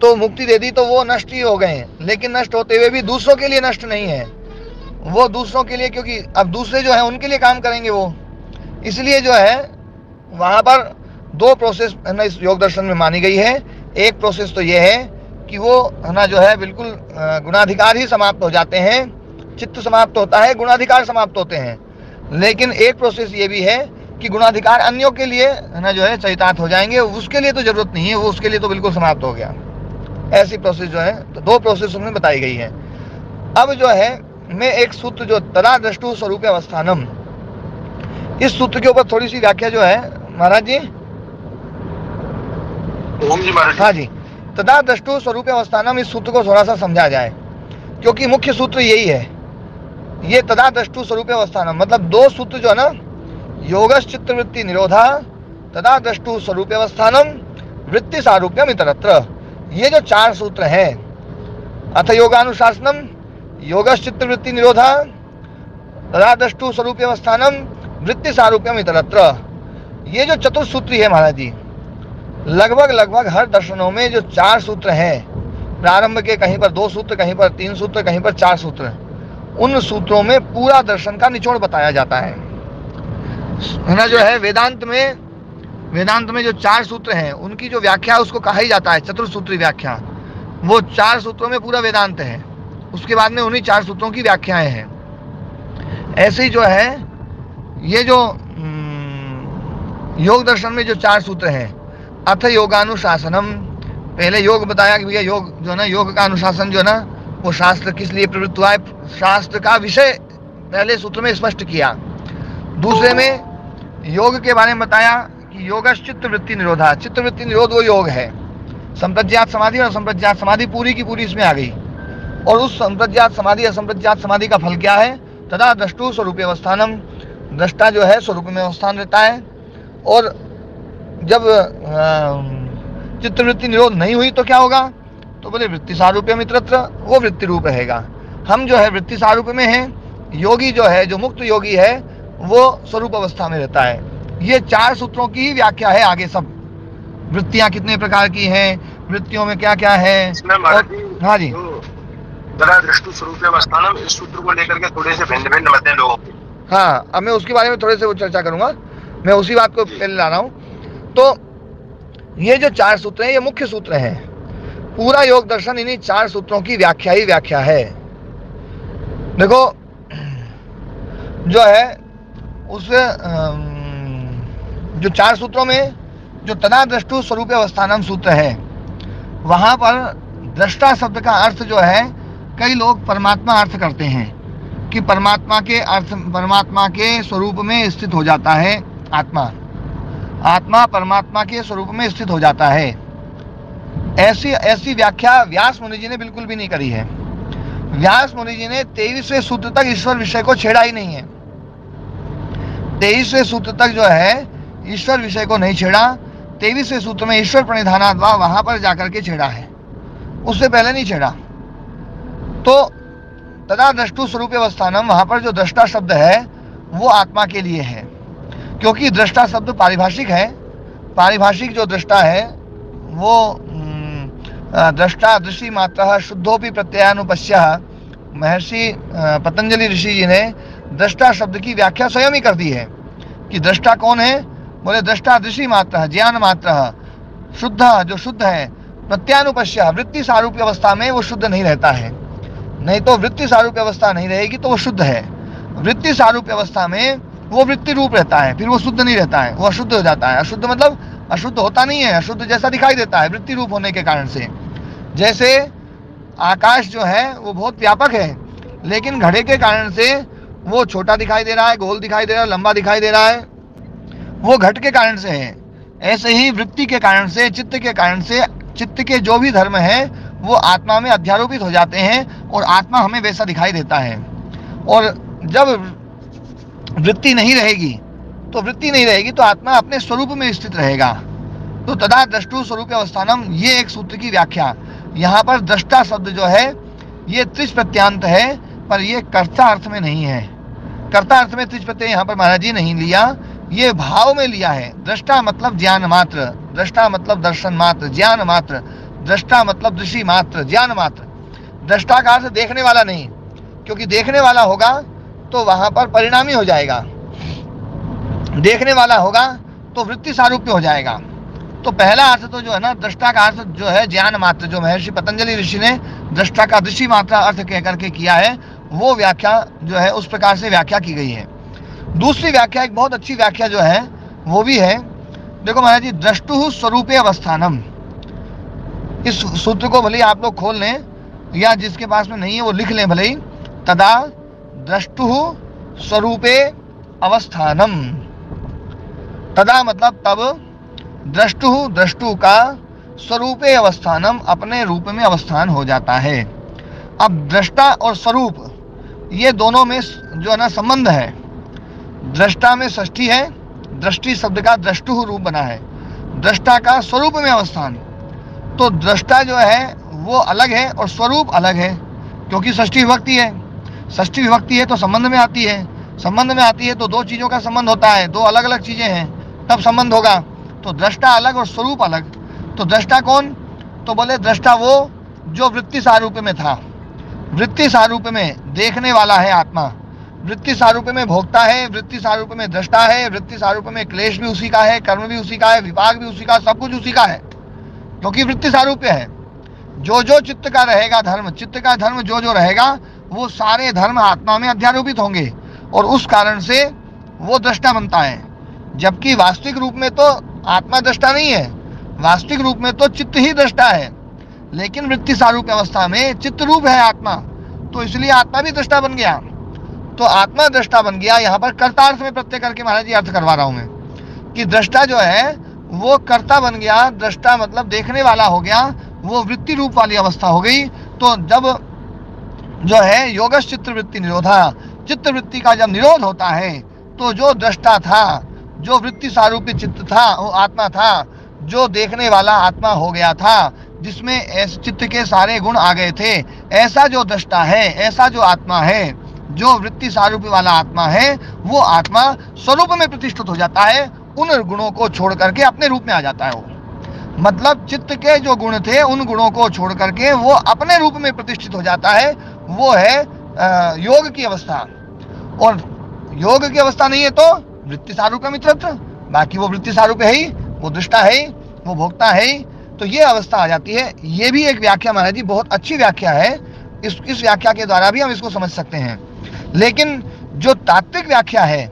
तो मुक्ति दे दी तो वो नष्ट ही हो गए, लेकिन नष्ट होते हुए भी दूसरों के लिए नष्ट नहीं है, वो दूसरों के लिए, क्योंकि अब दूसरे जो है उनके लिए काम करेंगे वो, इसलिए जो है वहां पर दो प्रोसेस है ना इस योग दर्शन में मानी गई है। एक प्रोसेस तो ये है कि वो है ना जो है बिल्कुल गुणाधिकार ही समाप्त हो जाते हैं, चित्त समाप्त होता है, गुणाधिकार समाप्त होते हैं। लेकिन एक प्रोसेस ये भी है कि गुणाधिकार अन्यों के लिए है ना जो है चरितार्थ हो जाएंगे, उसके लिए तो जरूरत नहीं है, वो उसके लिए तो बिल्कुल समाप्त हो गया। ऐसी प्रोसेस जो है तो दो प्रोसेस उसमें बताई गई है। अब जो है मैं एक सूत्र जो तदा द्रष्टु स्वरूप अवस्थानम, इस सूत्र के ऊपर थोड़ी सी व्याख्या जो है महाराज जी। हाँ जी, तदा द्रष्टु स्वरूप अवस्थानम, इस सूत्र को थोड़ा सा समझा जाए, क्योंकि मुख्य सूत्र यही है, ये तदा द्रष्टु स्वरूप अवस्थानम, मतलब दो सूत्र जो है ना, योगश चित्तवृत्ति निरोधा तदा द्रष्टु स्वरूप अवस्थानम वृत्ति सारूप्यम इतरत्र, ये जो चार सूत्र हैं, अथ योगानुशासनम योगश चित्तवृत्ति निरोधा तदा द्रष्टु स्वरूप अवस्थानम वृत्ति सारूप्यम इतरत्र, ये जो चतुर्सूत्री है महाराज जी, लगभग हर दर्शनों में जो चार सूत्र हैं, प्रारंभ के कहीं पर दो सूत्र, कहीं पर तीन सूत्र, कहीं पर चार सूत्र, उन सूत्रों में पूरा दर्शन का निचोड़ बताया जाता है ना जो है। वेदांत में जो चार सूत्र हैं उनकी जो व्याख्या उसको कहा ही जाता है चतुर्सूत्री व्याख्या, वो चार सूत्रों में पूरा वेदांत है, उसके बाद में उन्हीं चार सूत्रों की व्याख्याएं हैं। ऐसे ही जो है ये जो योग दर्शन में जो चार सूत्र हैं, अथ योगानुशासनम, पहले योग बताया कि भैया योग जो है ना, योग का अनुशासन जो है ना वो शास्त्र किस लिए प्रवृत्त हुआ है, शास्त्र का विषय पहले सूत्र में स्पष्ट किया। दूसरे में योग के बारे में बताया कि योगश चित्तवृत्ति निरोधा, चित्तवृत्ति निरोध वो योग है। संप्रज्ञात समाधि और असंप्रज्ञात समाधि पूरी की पूरी इसमें आ गई, और उस संप्रज्ञात समाधि असंप्रज्ञात समाधि का फल क्या है, तदा द्रष्टु स्वरूप अवस्थानम, दृष्टा जो है स्वरूप में अवस्थान रहता है। और जब चित्तवृत्ति निरोध नहीं हुई तो क्या होगा, तो बोले वृत्ति सारूप्यम इतरत्र, वो वृत्ति रूप रहेगा। हम जो है वृत्ति सारूप में हैं, योगी जो है, जो मुक्त योगी है, वो स्वरूप अवस्था में रहता है। ये चार सूत्रों की व्याख्या है। आगे सब वृत्तियां कितने प्रकार की हैं, वृत्तियों में क्या क्या है। हाँ जी, तदा द्रष्टु स्वरूप अवस्थानम, इस सूत्र को लेकर के थोड़े से भिन्न मत हैं लोगों के। हाँ, अब मैं उसके बारे में थोड़े से चर्चा करूंगा, मैं उसी बात को पहले ला रहा हूँ। तो ये जो चार सूत्र हैं ये मुख्य सूत्र हैं, पूरा योग दर्शन इन्हीं चार सूत्रों की व्याख्या ही व्याख्या है। देखो जो है उस जो चार सूत्रों में जो तदा द्रष्टु स्वरूप अवस्थानम सूत्र है, वहां पर दृष्टा शब्द का अर्थ जो है, कई लोग परमात्मा अर्थ करते हैं कि परमात्मा के अर्थ, परमात्मा के स्वरूप में स्थित हो जाता है आत्मा, आत्मा परमात्मा के स्वरूप में स्थित हो जाता है। ऐसी व्याख्या व्यास मुनि जी ने बिल्कुल भी नहीं करी है। व्यास मुनि जी ने 23वें सूत्र तक ईश्वर विषय को छेड़ा ही नहीं है। 23वें सूत्र तक जो है ईश्वर विषय को नहीं छेड़ा। 23वें सूत्र में ईश्वर प्रणिधानाद्वा वहां पर जाकर के छेड़ा है, उससे पहले नहीं छेड़ा। तो तदा द्रष्टु स्वरूप अवस्थानम, वहां पर जो दृष्टा शब्द है वो आत्मा के लिए है, क्योंकि दृष्टा शब्द पारिभाषिक है। पारिभाषिक जो दृष्टा है वो दृष्टा दृष्टि मात्रः शुद्धोपि प्रत्ययानुपश्य, महर्षि पतंजलि ऋषि जी ने दृष्टा शब्द की व्याख्या स्वयं ही कर दी है कि दृष्टा कौन है, बोले दृष्टा दृष्टि मात्रः ज्ञान मात्रः शुद्ध, जो शुद्ध है, प्रत्यानुपश्य वृत्ति सारूप्य अवस्था में वो शुद्ध नहीं रहता है। नहीं तो वृत्ति सारूप्य अवस्था नहीं रहेगी तो वो शुद्ध है। वृत्ति सारूप्य अवस्था में वो वृत्ति रूप रहता है, फिर वो शुद्ध नहीं रहता है, वो अशुद्ध हो जाता है। अशुद्ध मतलब अशुद्ध होता नहीं है, अशुद्ध जैसा दिखाई देता है वृत्ति रूप होने के कारण से। जैसे आकाश जो है वो बहुत व्यापक है, लेकिन घड़े के कारण से वो छोटा दिखाई दे रहा है, गोल दिखाई दे रहा है, लंबा दिखाई दे रहा है, वो घट के कारण से है। ऐसे ही वृत्ति के कारण से, चित्त के कारण से, चित्त के जो भी धर्म है वो आत्मा में अध्यारोपित हो जाते हैं और आत्मा हमें वैसा दिखाई देता है। और जब वृत्ति नहीं रहेगी तो आत्मा अपने स्वरूप में स्थित रहेगा। तो तदा द्रष्टु स्वरूप अवस्थानम, ये एक सूत्र की व्याख्या। यहाँ पर दृष्टा शब्द जो है ये त्रिश प्रत्यांत है, पर ये कर्ता अर्थ में नहीं है। कर्ता अर्थ में त्रिश प्रत्यय यहाँ पर महाराज जी नहीं लिया, ये भाव में लिया है। दृष्टा मतलब ज्ञान मात्र, दृष्टा मतलब दर्शन मात्र, ज्ञान मात्र, दृष्टा मतलब दृष्टि मात्र, ज्ञान मात्र। दृष्टा का अर्थ देखने वाला नहीं, क्योंकि देखने वाला होगा तो वहां पर परिणामी हो जाएगा, देखने वाला होगा तो वृत्ति सारूप्य हो जाएगा। तो पहला अर्थ तो जो है ना, दृष्टा का अर्थ जो है ज्ञान मात्र, जो महर्षि पतंजलि ऋषि ने दृष्टा का दृष्टि मात्रा अर्थ कह करके किया है, वो व्याख्या जो है उस प्रकार से व्याख्या की गई है। दूसरी व्याख्या, एक बहुत अच्छी व्याख्या जो है वो भी है, देखो महाराज जी, द्रष्टु स्वरूपे अवस्थानम। इस सूत्र को भले आप लोग खोल लें या जिसके पास में नहीं है वो लिख लें भले ही। तदा द्रष्टु स्वरूपे अवस्थानम, तदा मतलब तब, द्रष्टु का स्वरूपे अवस्थानम अपने रूप में अवस्थान हो जाता है। अब दृष्टा और स्वरूप ये दोनों में जो है ना संबंध है। दृष्टा में षष्ठी है, दृष्टि शब्द का द्रष्टु रूप बना है, दृष्टा का स्वरूप में अवस्थान। तो दृष्टा जो है वो अलग है और स्वरूप अलग है, क्योंकि षष्ठी विभक्ति है। षष्ठी विभक्ति है तो संबंध में आती है, संबंध में आती है तो दो चीजों का संबंध होता है, दो अलग अलग चीजें हैं तब संबंध होगा। तो दृष्टा अलग और स्वरूप अलग। तो दृष्टा कौन? तो बोले दृष्टा वो जो वृत्ति सारूप में था, वृत्ति सारूप में देखने वाला है आत्मा, वृत्ति सारूप में भोगता है, वृत्ति सारूप में दृष्टा है, वृत्ति सारूप में क्लेश भी उसी का है, कर्म भी उसी का है, विपाक भी उसी का, सब कुछ उसी का है, क्योंकि वृत्ति सारूप्य है। जो जो चित्त का रहेगा धर्म, चित्त का धर्म जो जो रहेगा वो सारे धर्म आत्मा में अध्यारोपित होंगे और उस कारण से वो दृष्टा बनता है। जबकि वास्तविक रूप में तो आत्मा दृष्टा नहीं है, वास्तविक रूप में तो चित्त ही दृष्टा है, लेकिन वृत्ति सारूप अवस्था में चित्त रूप है आत्मा, तो इसलिए आत्मा भी दृष्टा बन गया। तो आत्मा दृष्टा बन गया। यहाँ पर कर्तार्थ में प्रत्यय करके महाराज जी अर्थ करवा रहा हूं मैं कि दृष्टा जो है वो कर्ता बन गया, दृष्टा मतलब देखने वाला हो गया, वो वृत्ति रूप वाली अवस्था हो गई। तो जब जो है योगश चित्तवृत्ति निरोधा, चित्तवृत्ति का जब निरोध होता है तो जो दृष्टा था, जो वृत्ति सारूपी चित्त था, वो आत्मा था, जो देखने वाला आत्मा हो गया था, जिसमें ऐसे चित्त के सारे गुण आ गए थे, ऐसा जो दृष्टा है, ऐसा जो आत्मा है, जो वृत्ति सारूपी वाला आत्मा है, वो आत्मा स्वरूप में प्रतिष्ठित हो जाता है, उन गुणों को छोड़ करके अपने रूप में आ जाता है। वो मतलब चित्त के जो गुण थे उन गुणों को छोड़ करके वो अपने रूप में प्रतिष्ठित हो जाता है। वो है योग की अवस्था। और योग की अवस्था नहीं है तो वृत्ति सारूप मित्रत्व, बाकी वो वृत्ति सारूप है ही, वो दृष्टा है ही, वो भोक्ता है ही, तो ये अवस्था आ जाती है। ये भी एक व्याख्या महाराज जी बहुत अच्छी व्याख्या है, इस व्याख्या के द्वारा भी हम इसको समझ सकते हैं। लेकिन जो तात्विक व्याख्या है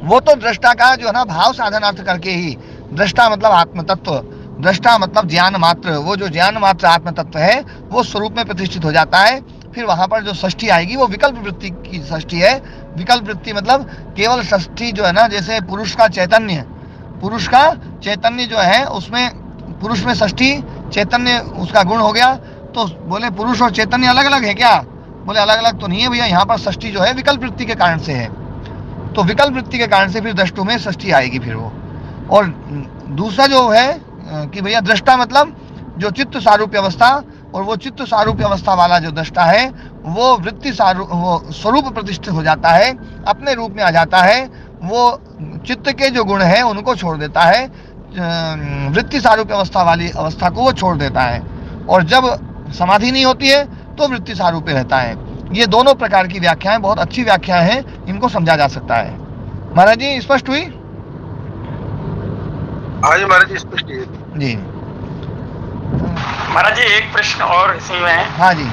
वो तो दृष्टा का जो है ना भाव साधन अर्थ करके ही, दृष्टा मतलब आत्म तत्व, दृष्टा मतलब ज्ञान मात्र, वो जो ज्ञान मात्र आत्म तत्व है वो स्वरूप में प्रतिष्ठित हो जाता है। फिर वहां पर जो षष्ठी आएगी वो विकल्प वृत्ति की षष्ठी है। विकल्प वृत्ति मतलब केवल षष्ठी जो है ना, जैसे पुरुष का चैतन्य, पुरुष का चैतन्य जो है उसमें पुरुष में षष्ठी चैतन्य उसका गुण हो गया। तो बोले पुरुष और चैतन्य अलग अलग है क्या? बोले अलग अलग तो नहीं है भैया, यहाँ पर षष्ठी जो है विकल्प वृत्ति के कारण से है। तो विकल्प वृत्ति के कारण से फिर दृष्टु में षष्ठी आएगी फिर वो। और दूसरा जो है कि भैया दृष्टा मतलब जो चित्त सारूप्य अवस्था, और वो चित्त सारूप्य अवस्था वाला जो दृष्टा है वो वृत्ति सारूप, वो स्वरूप प्रतिष्ठित हो जाता है, अपने रूप में आ जाता है, वो चित्त के जो गुण है उनको छोड़ देता है, वृत्ति सारूप्य अवस्था वाली अवस्था को वो छोड़ देता है। और जब समाधि नहीं होती है तो वृत्ति सारूप्य रहता है। ये दोनों प्रकार की व्याख्याएं बहुत अच्छी व्याख्याएं हैं, इनको समझा जा सकता है। महाराज जी स्पष्ट हुई? हाँ जी महाराज जी स्पष्ट है जी। महाराज जी एक प्रश्न और इसी में है। हाँ जी।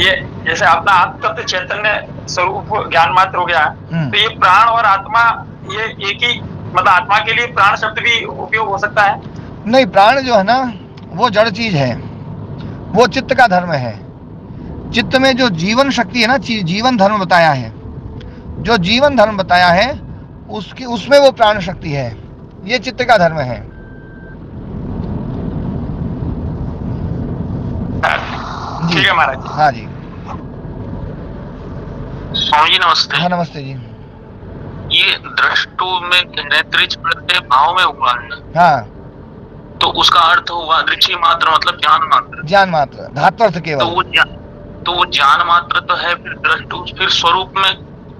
ये जैसे अपना आत्म चैतन्य स्वरूप ज्ञान मात्र हो गया, तो ये प्राण और आत्मा ये एक ही, मतलब आत्मा के लिए प्राण शब्द भी उपयोग हो सकता है? नहीं, प्राण जो है ना वो जड़ चीज है, वो चित्त का धर्म है। चित्त में जो जीवन शक्ति है ना, जीवन धर्म बताया है, जो जीवन धर्म बताया है उसकी उसमें वो प्राण शक्ति है, ये चित्त का धर्म है। ठीक है महाराज। हाँ जी। स्वामी जी नमस्ते। हाँ नमस्ते जी। ये दृष्टु में नेत्रिच प्रत्यय भाव में हुआ है। हाँ, तो उसका अर्थ हुआ दृष्टि मात्र मतलब ज्ञान मात्र, ज्ञान मात्र धात्वर्थ केवल। तो वो ज्ञान मात्र तो है, फिर दृष्टु फिर स्वरूप में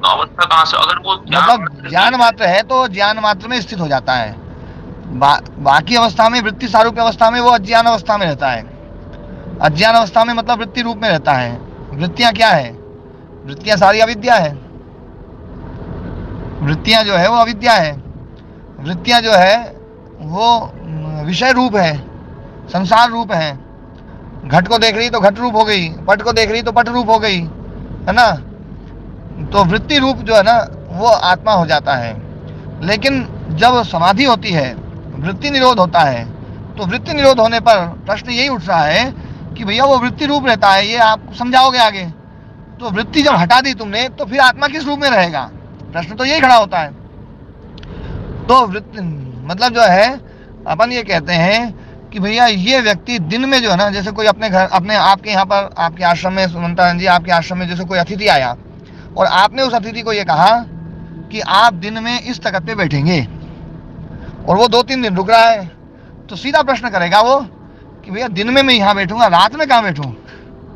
अवस्था कहाँ से? अगर वो मतलब ज्ञान मात्र है तो ज्ञान मात्र में स्थित हो जाता है। बाकी अवस्था में, वृत्ति सारूप्य अवस्था में वो अज्ञान अवस्था में रहता है। अज्ञान अवस्था में मतलब वृत्ति रूप में रहता है। वृत्तियां क्या है? वृत्तियां सारी अविद्या है। वृत्तियां जो है वो अविद्या है। वृत्तियां जो है वो विषय रूप है, संसार रूप है। घट को देख रही तो घट रूप हो गई, पट को देख रही तो पट रूप हो गई, है ना। तो वृत्ति रूप जो है ना वो आत्मा हो जाता है। लेकिन जब समाधि होती है, वृत्ति निरोध होता है, तो वृत्ति निरोध होने पर प्रश्न यही उठ रहा है कि भैया वो वृत्ति रूप रहता है, ये आप समझाओगे आगे। तो वृत्ति जब हटा दी तुमने तो फिर आत्मा किस रूप में रहेगा? प्रश्न तो यही खड़ा होता है। तो वृत्ति मतलब जो है अपन ये कहते हैं कि भैया ये व्यक्ति दिन में जो है ना, जैसे कोई अपने घर, अपने आपके यहाँ पर आपके आश्रम में, सुमंतानंद जी आपके आश्रम में जैसे कोई अतिथि आया और आपने उस अतिथि को ये कहा कि आप दिन में इस तख्त पे बैठेंगे और वो 2-3 दिन रुक रहा है, तो सीधा प्रश्न करेगा वो कि भैया दिन में मैं यहाँ बैठूंगा, रात में कहाँ बैठूं?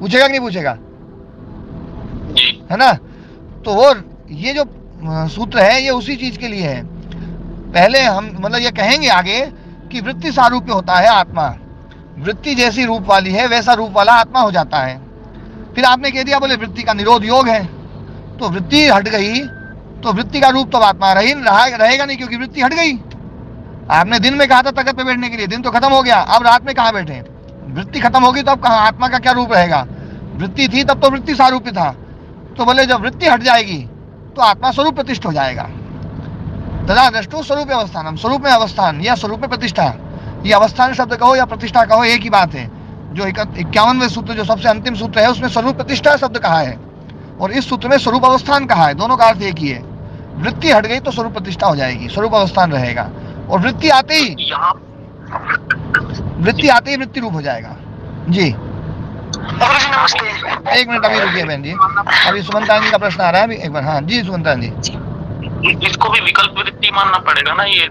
पूछेगा कि नहीं पूछेगा? है ना। तो वो ये जो सूत्र है ये उसी चीज के लिए है। पहले हम मतलब ये कहेंगे आगे कि वृत्ति सारूप्य होता है आत्मा, वृत्ति जैसी रूप वाली है वैसा रूप वाला आत्मा हो जाता है। फिर आपने कह दिया बोले वृत्ति का निरोध योग है, तो वृत्ति हट गई तो वृत्ति का रूप तो आत्मा रहेगा नहीं, क्योंकि वृत्ति हट गई। आपने दिन में कहा था तख्त पे बैठने के लिए, दिन तो खत्म हो गया, अब रात में कहाँ बैठे? वृत्ति खत्म होगी तो अब कहाँ आत्मा का क्या रूप रहेगा? वृत्ति थी तब तो वृत्ति सारूप्य था, तो बोले जब वृत्ति हट जाएगी तो आत्मा स्वरूप प्रतिष्ठ हो जाएगा। तदा दृष्टु स्वरूप अवस्थान, स्वरूप में अवस्थान या स्वरूप में प्रतिष्ठा, ये अवस्थान शब्द कहो या प्रतिष्ठा कहो एक ही बात है। जो 51वें सूत्र जो सबसे अंतिम सूत्र है उसमें स्वरूप प्रतिष्ठा शब्द कहा है और इस सूत्र में स्वरूप अवस्थान कहा है, दोनों का अर्थ एक ही है। वृत्ति हट गई तो स्वरूप प्रतिष्ठा हो जाएगी, स्वरूप अवस्थान रहेगा, और वृत्ति आते ही वृत्ति रूप हो जाएगा। जी एक मिनट अभी रुकिए बहन जी, अभी सुमंतान जी का प्रश्न आ रहा है अभी एक बार। हाँ जी सुमंतान जी, इसको भी विकल्प वृत्ति मानना पड़ेगा ना? ये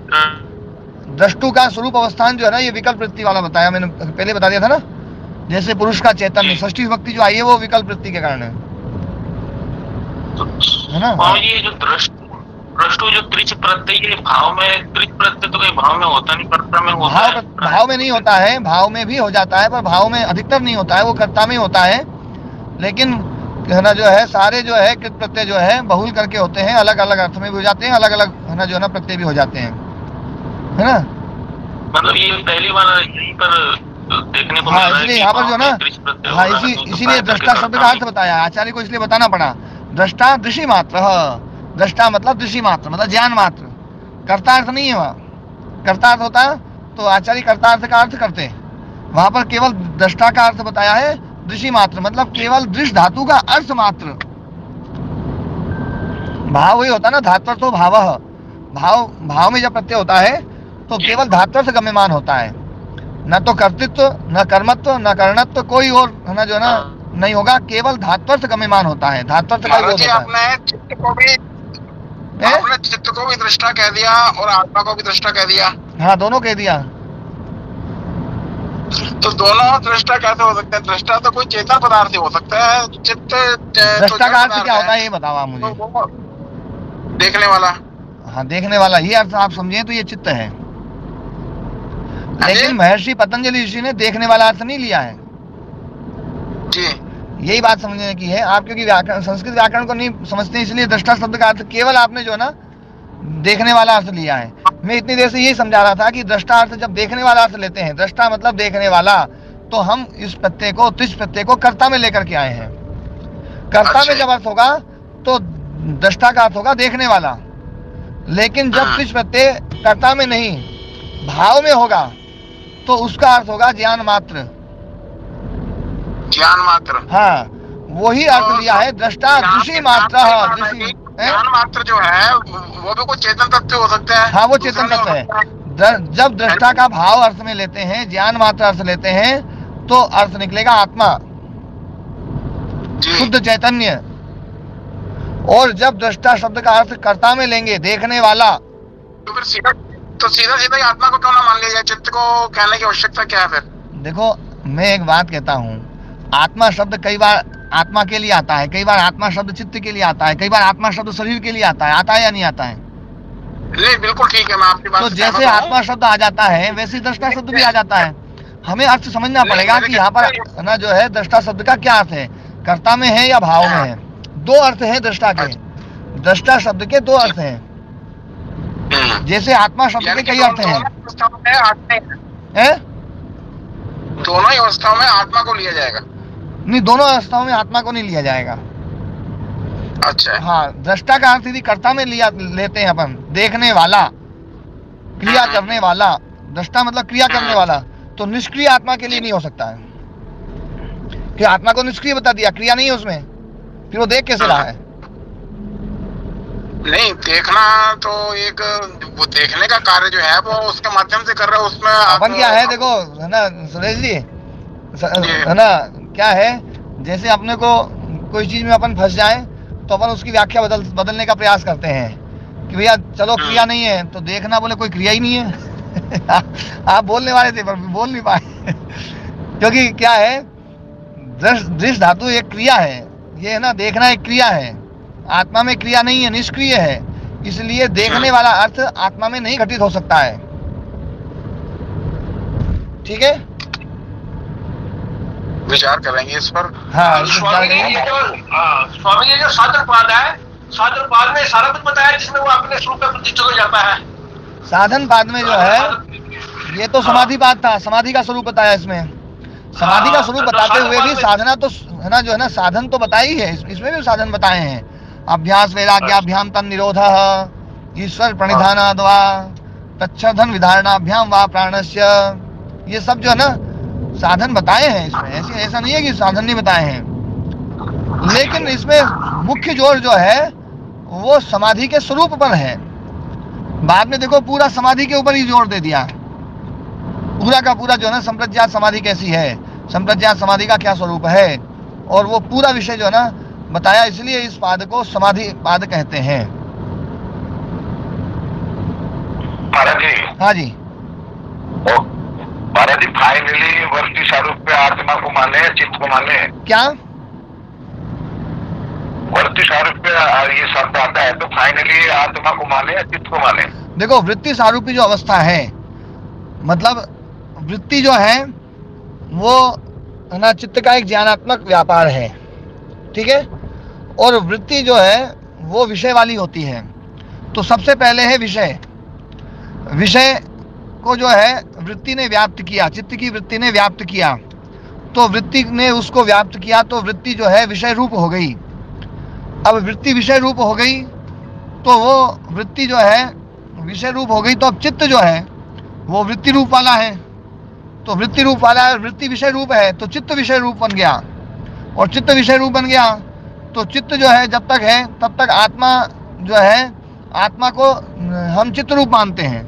द्रष्टु का स्वरूप अवस्थान जो है ना ये विकल्प वृत्ति वाला बताया मैंने, पहले बता दिया था ना। जैसे पुरुष का चैतन्य षष्ठी विभक्ति जो आई है वो विकल्प वृत्ति के कारण है ना। और ये जो द्रष्टु जो त्रिच प्रत्यय भाव में, त्रिच प्रत्यय तो कहीं भाव में होता नहीं, कर्ता में होता है। भाव में नहीं होता है, भाव में भी हो जाता है पर भाव में अधिकतर नहीं होता है, वो कर्ता में होता है। लेकिन है ना जो है सारे जो है कृत प्रत्यय जो है बहुल करके होते हैं, अलग अलग अर्थ में भी हो जाते हैं, अलग अलग है ना जो है ना प्रत्यय भी हो जाते हैं, है ना। मतलब ये पहली बार यहीं पर देखने को मिला है। इसलिए यहाँ पर जो ना, हाँ इसीलिए दृष्टा शब्द का अर्थ बताया आचार्य को, इसलिए बताना पड़ा। दृष्टा दृषि मात्र, दृष्टा मतलब दृषि मात्र मतलब ज्ञान मात्र, कर्तार्थ नहीं है। वहाँ कर्तार्थ होता है तो आचार्य कर्तार्थ का अर्थ करते, वहां पर केवल दृष्टा का अर्थ बताया है दृषि मात्र, मतलब केवल दृश्य धातु का अर्थ मात्र। भाव वही होता है ना, धात्वर्थ भाव, भाव में जब प्रत्यय होता है तो केवल धात्वर्थ गम्यमान होता है, न तो कर्तृत्व न कर्मत्व न कर्णत्व कोई और है ना जो ना नहीं होगा, केवल धात्वर्थ गम्यमान होता है। धात्वर्थ का होता है। आपने चित्त को भी दृष्टा कह दिया और आत्मा को भी दृष्टा कह दिया। हाँ दोनों कह दिया। तो दोनों दृष्टा कैसे हो सकते हैं? दृष्टा तो कोई चेतन पदार्थ ही हो सकता है, चित्त दृष्टा का अर्थ क्या होता है ये बताओ आप मुझे। देखने वाला। हाँ देखने वाला, ये अर्थ आप समझे तो ये चित्त है। लेकिन महर्षि पतंजलि ऋषि ने देखने वाला अर्थ नहीं लिया है जी, यही बात समझने की है आप, क्योंकि व्याकरण संस्कृत व्याकरण को नहीं समझते, इसलिए दृष्टा शब्द का अर्थ केवल आपने जो है ना देखने वाला अर्थ लिया है। मैं इतनी देर से यही समझा रहा था कि दृष्टा अर्थ जब देखने वाला अर्थ लेते हैं, दृष्टा मतलब देखने वाला, तो हम इस प्रत्यय को त्रिश प्रत्यय को कर्ता में लेकर के आए हैं। कर्ता में जब अर्थ होगा तो दृष्टा का अर्थ होगा देखने वाला, लेकिन जब त्रिश प्रत्यय कर्ता में नहीं भाव में होगा तो उसका अर्थ होगा ज्ञान मात्र। ज्ञान मात्र, हाँ वही अर्थ लिया है दृष्टा दृषि मात्र। ज्ञान मात्र जो है वो भी कोई चेतन तत्व हो सकता है। हाँ वो चेतन तत्व है। जब दृष्टा का भाव अर्थ में लेते हैं, ज्ञान मात्र अर्थ लेते हैं, तो अर्थ निकलेगा आत्मा शुद्ध चैतन्य। और जब दृष्टा शब्द का अर्थ कर्ता में लेंगे देखने वाला, तो फिर सीधा सीधा आत्मा को क्यों ना मान लिया जाए? चित्त को कहने की आवश्यकता क्या है फिर? देखो मैं एक बात कहता हूँ, आत्मा शब्द कई बार आत्मा के लिए आता है, कई बार आत्मा शब्द चित्त के लिए आता है, कई बार आत्मा शब्द शरीर के लिए आता है या नहीं आता है? नहीं बिल्कुल ठीक है, मैं आपकी बात तो जैसे आत्मा शब्द आ जाता है वैसे दृष्टा शब्द भी आ जाता है। हमें अर्थ समझना पड़ेगा कि यहाँ पर ना जो है दृष्टा शब्द का क्या अर्थ है, कर्ता में है या भाव में है। दो अर्थ हैं दृष्टा के, दृष्टा शब्द के दो अर्थ हैं। जैसे आत्मा शब्द के कई अर्थ हैं। दोनों ही अवस्थाओं में आत्मा को लिया जाएगा? नहीं, दोनों अवस्थाओं में आत्मा को नहीं लिया जाएगा। अच्छा। हाँ, दृष्टा का अर्थ यदि कर्ता में लिया लेते हैं अपन, देखने वाला, क्रिया करने वाला, दृष्टा मतलब क्रिया करने वाला, तो निष्क्रिय आत्मा के लिए नहीं हो सकता है कि आत्मा को निष्क्रिय बता दिया, क्रिया नहीं है उसमें, फिर वो देख कैसे रहा है? नहीं, देखना तो एक वो देखने का कार्य जो है वो उसके माध्यम से कर रहे हो, उसमें अपन क्या है देखो, है ना सुरेश जी, है ना, क्या है, जैसे अपने को कोई चीज में अपन फंस जाए तो अपन उसकी व्याख्या बदलने का प्रयास करते हैं कि भैया चलो क्रिया नहीं है, तो देखना बोले कोई क्रिया ही नहीं है। आप बोलने वाले थे पर बोल नहीं पाए क्योंकि क्या है, दृश्य धातु एक क्रिया है, ये है ना, देखना एक क्रिया है, आत्मा में क्रिया नहीं है, निष्क्रिय है, इसलिए देखने वाला अर्थ आत्मा में नहीं घटित हो सकता है। ठीक है, विचार करेंगे इस पर। हाँ, स्वामी ये जो साधनपाद है, साधनपाद में सारा कुछ बताया जिसमें वो अपने स्वरूप में प्रतिष्ठित हो जाता है। साधन पाद में जो है, ये तो समाधि पाद था, समाधि का स्वरूप बताया इसमें। समाधि का स्वरूप बताते हुए भी साधना तो है ना, जो है ना, साधन तो बताई है, इसमें भी साधन बताए हैं। अभ्यास वैराग्याभ्याम तन निरोधः ईश्वर प्रणिधानाद्वा तच्छर्धन विधारणाभ्याम वा प्राणस्य, ये सब जो है ना साधन बताए हैं इसमें। ऐसा नहीं है कि साधन नहीं बताए हैं, लेकिन इसमें मुख्य जोर जो है वो समाधि के स्वरूप पर है। बाद में देखो पूरा समाधि के ऊपर ही जोर दे दिया, पूरा का पूरा जो है ना, संप्रज्ञात समाधि कैसी है, संप्रज्ञात समाधि का क्या स्वरूप है, और वो पूरा विषय जो है ना बताया, इसलिए इस पाद को समाधि पाद कहते हैं। महाराज जी। हाँ जी महाराज जी, फाइनली वृत्ति स्वरूप पे आत्मा को माने या चित्त को माने? क्या वृत्ति स्वरूप पे ये शब्द आता है, तो फाइनली आत्मा को माने या चित्त को माने? देखो, वृत्ति सारूपी जो अवस्था है, मतलब वृत्ति जो है वो है ना चित्त का एक ज्ञानात्मक व्यापार है, ठीक है, और वृत्ति जो है वो विषय वाली होती है। तो सबसे पहले है विषय, विषय को जो है वृत्ति ने व्याप्त किया, चित्त की वृत्ति ने व्याप्त किया, तो वृत्ति ने उसको व्याप्त किया, तो वृत्ति जो है विषय रूप हो गई। अब वृत्ति विषय रूप हो गई, तो वो वृत्ति जो है विषय रूप हो गई, तो अब चित्त जो है वो वृत्ति रूप वाला है, तो वृत्ति रूप वाला है, वृत्ति विषय रूप है, तो चित्त विषय रूप बन गया, और चित्त विषय रूप बन गया तो चित्त जो है जब तक है तब तक आत्मा जो है, आत्मा को हम चित्त रूप मानते हैं,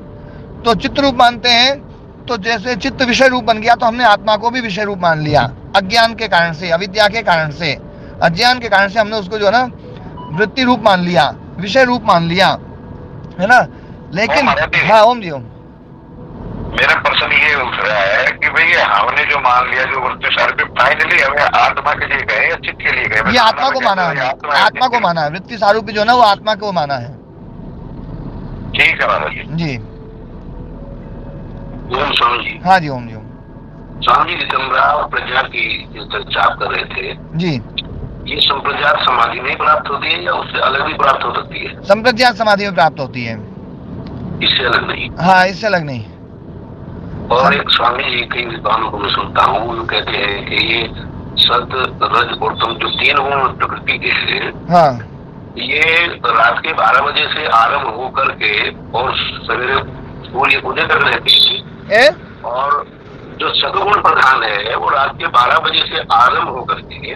तो चित्त रूप मानते हैं, तो जैसे चित्त विषय रूप बन गया तो हमने आत्मा को भी विषय रूप मान लिया, अज्ञान के कारण से, अविद्या के कारण से, अज्ञान के कारण से हमने उसको जो है ना वृत्ति रूप मान लिया, विषय रूप मान लिया, है ना। लेकिन हाँ ओम जी ओम, मेरा प्रश्न ये उठ रहा है कि भैया हमने जो मान लिया जो वृत्ति सारूपी, फाइनली हमें आत्मा के लिए गए या चित्त के लिए गए? ये आत्मा को माना है, आत्मा को माना है, वृत्ति सारूपी जो है ना वो आत्मा को माना है। ठीक है महाराज जी। ओम स्वामी जी। हाँ जी ओम जी ओम। स्वामी जी, नितंबरा और प्रज्ञा की जो चर्चा आप कर रहे थे जी, ये संप्रज्ञात समाधि में प्राप्त होती है या उससे अलग भी प्राप्त हो सकती है? संप्रज्ञात समाधि में प्राप्त होती है, इससे अलग नहीं? हाँ, इससे अलग नहीं। और एक स्वामी जी कई विद्वानों को मैं सुनता हूँ, वो कहते हैं कि ये सत रज और तम जो तीन गुण प्रकृति के हैं, हाँ, ये रात के 12 बजे से आरंभ हो करके और सवेरे सूर्य उदय तक रहती है, और जो सदगुण प्रधान है वो रात के 12 बजे से आरंभ हो करके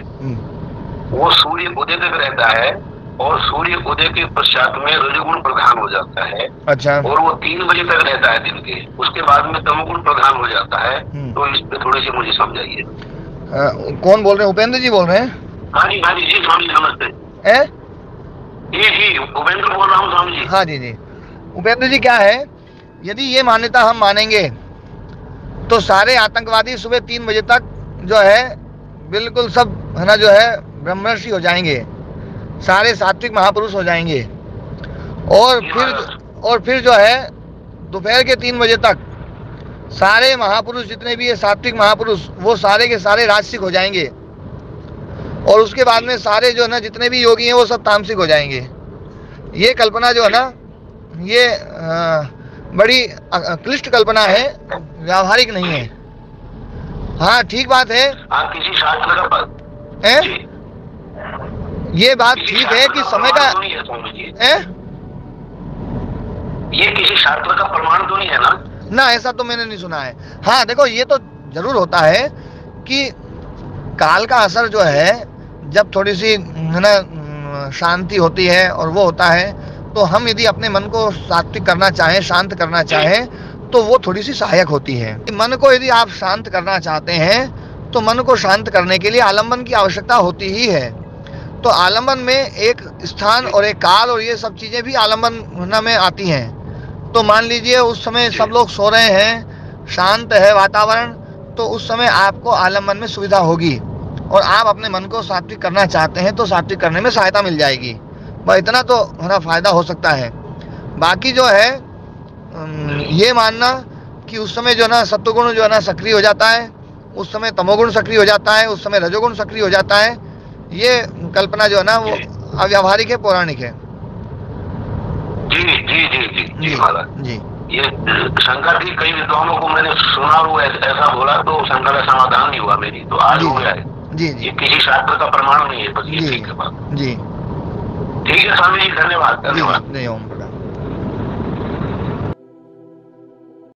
वो सूर्य उदय तक रहता है, और सूर्य उदय के पश्चात में रजगुण प्रधान हो जाता है। अच्छा। और वो 3 बजे तक रहता है दिन के, उसके बाद में तमोगुण प्रधान हो जाता है। तो इस पे थोड़ी सी मुझे समझाइए। कौन बोल रहे हैं? उपेंद्र जी बोल रहे हैं? हाँ जी, हाँ जी, जी स्वामी जी नमस्ते। जी उपेंद्र बोल रहा हूँ स्वामी जी। हाँ जी जी उपेंद्र जी, क्या है, यदि ये मान्यता हम मानेंगे तो सारे आतंकवादी सुबह 3 बजे तक जो है बिल्कुल सब है ना जो है ब्रह्मर्षि हो जाएंगे, सारे सात्विक महापुरुष हो जाएंगे, और फिर जो है दोपहर के 3 बजे तक सारे महापुरुष जितने भी है सात्विक महापुरुष वो सारे के सारे राजसिक हो जाएंगे, और उसके बाद में सारे जो है ना जितने भी योगी हैं वो सब तामसिक हो जाएंगे। ये कल्पना जो है ना ये बड़ी क्लिष्ट कल्पना है, व्यावहारिक नहीं है। हाँ ठीक बात है, किसी शास्त्र का ये बात ठीक है कि समय का ये किसी शास्त्र का प्रमाण तो नहीं है ना? ऐसा तो मैंने नहीं सुना है। हाँ देखो ये तो जरूर होता है कि काल का असर जो है जब थोड़ी सी है ना शांति होती है और वो होता है, तो हम यदि अपने मन को सात्विक करना चाहें, शांत करना चाहें, तो वो थोड़ी सी सहायक होती है। मन को यदि आप शांत करना चाहते हैं तो मन को शांत करने के लिए आलम्बन की आवश्यकता होती ही है। तो आलम्बन में एक स्थान और एक काल और ये सब चीजें भी आलम्बन में आती हैं। तो मान लीजिए उस समय सब लोग सो रहे हैं, शांत है वातावरण, तो उस समय आपको आलम्बन में सुविधा होगी और आप अपने मन को सात्विक करना चाहते हैं तो सात्विक करने में सहायता मिल जाएगी। बस इतना तो हमारा फायदा हो सकता है। बाकी जो है ये मानना कि उस समय जो ना सत्वगुण जो है ना सक्रिय हो जाता है, उस समय तमोगुण सक्रिय हो जाता है, उस समय रजोगुण सक्रिय हो जाता है, ये कल्पना जो है ना वो अव्यावहारिक है, पौराणिक है। जी जी जी जी जी महाराज जी। ये शंका थी, कई विद्वानों को मैंने सुना वो ऐसा बोला, तो शंका का समाधान नहीं हुआ मेरी, तो आज हो गया है। जी जी। ये किसी शास्त्र का प्रमाण नहीं है, बस ये ठीक है बात। जी ठीक है स्वामी जी, धन्यवाद धन्यवाद। नहीं ओम।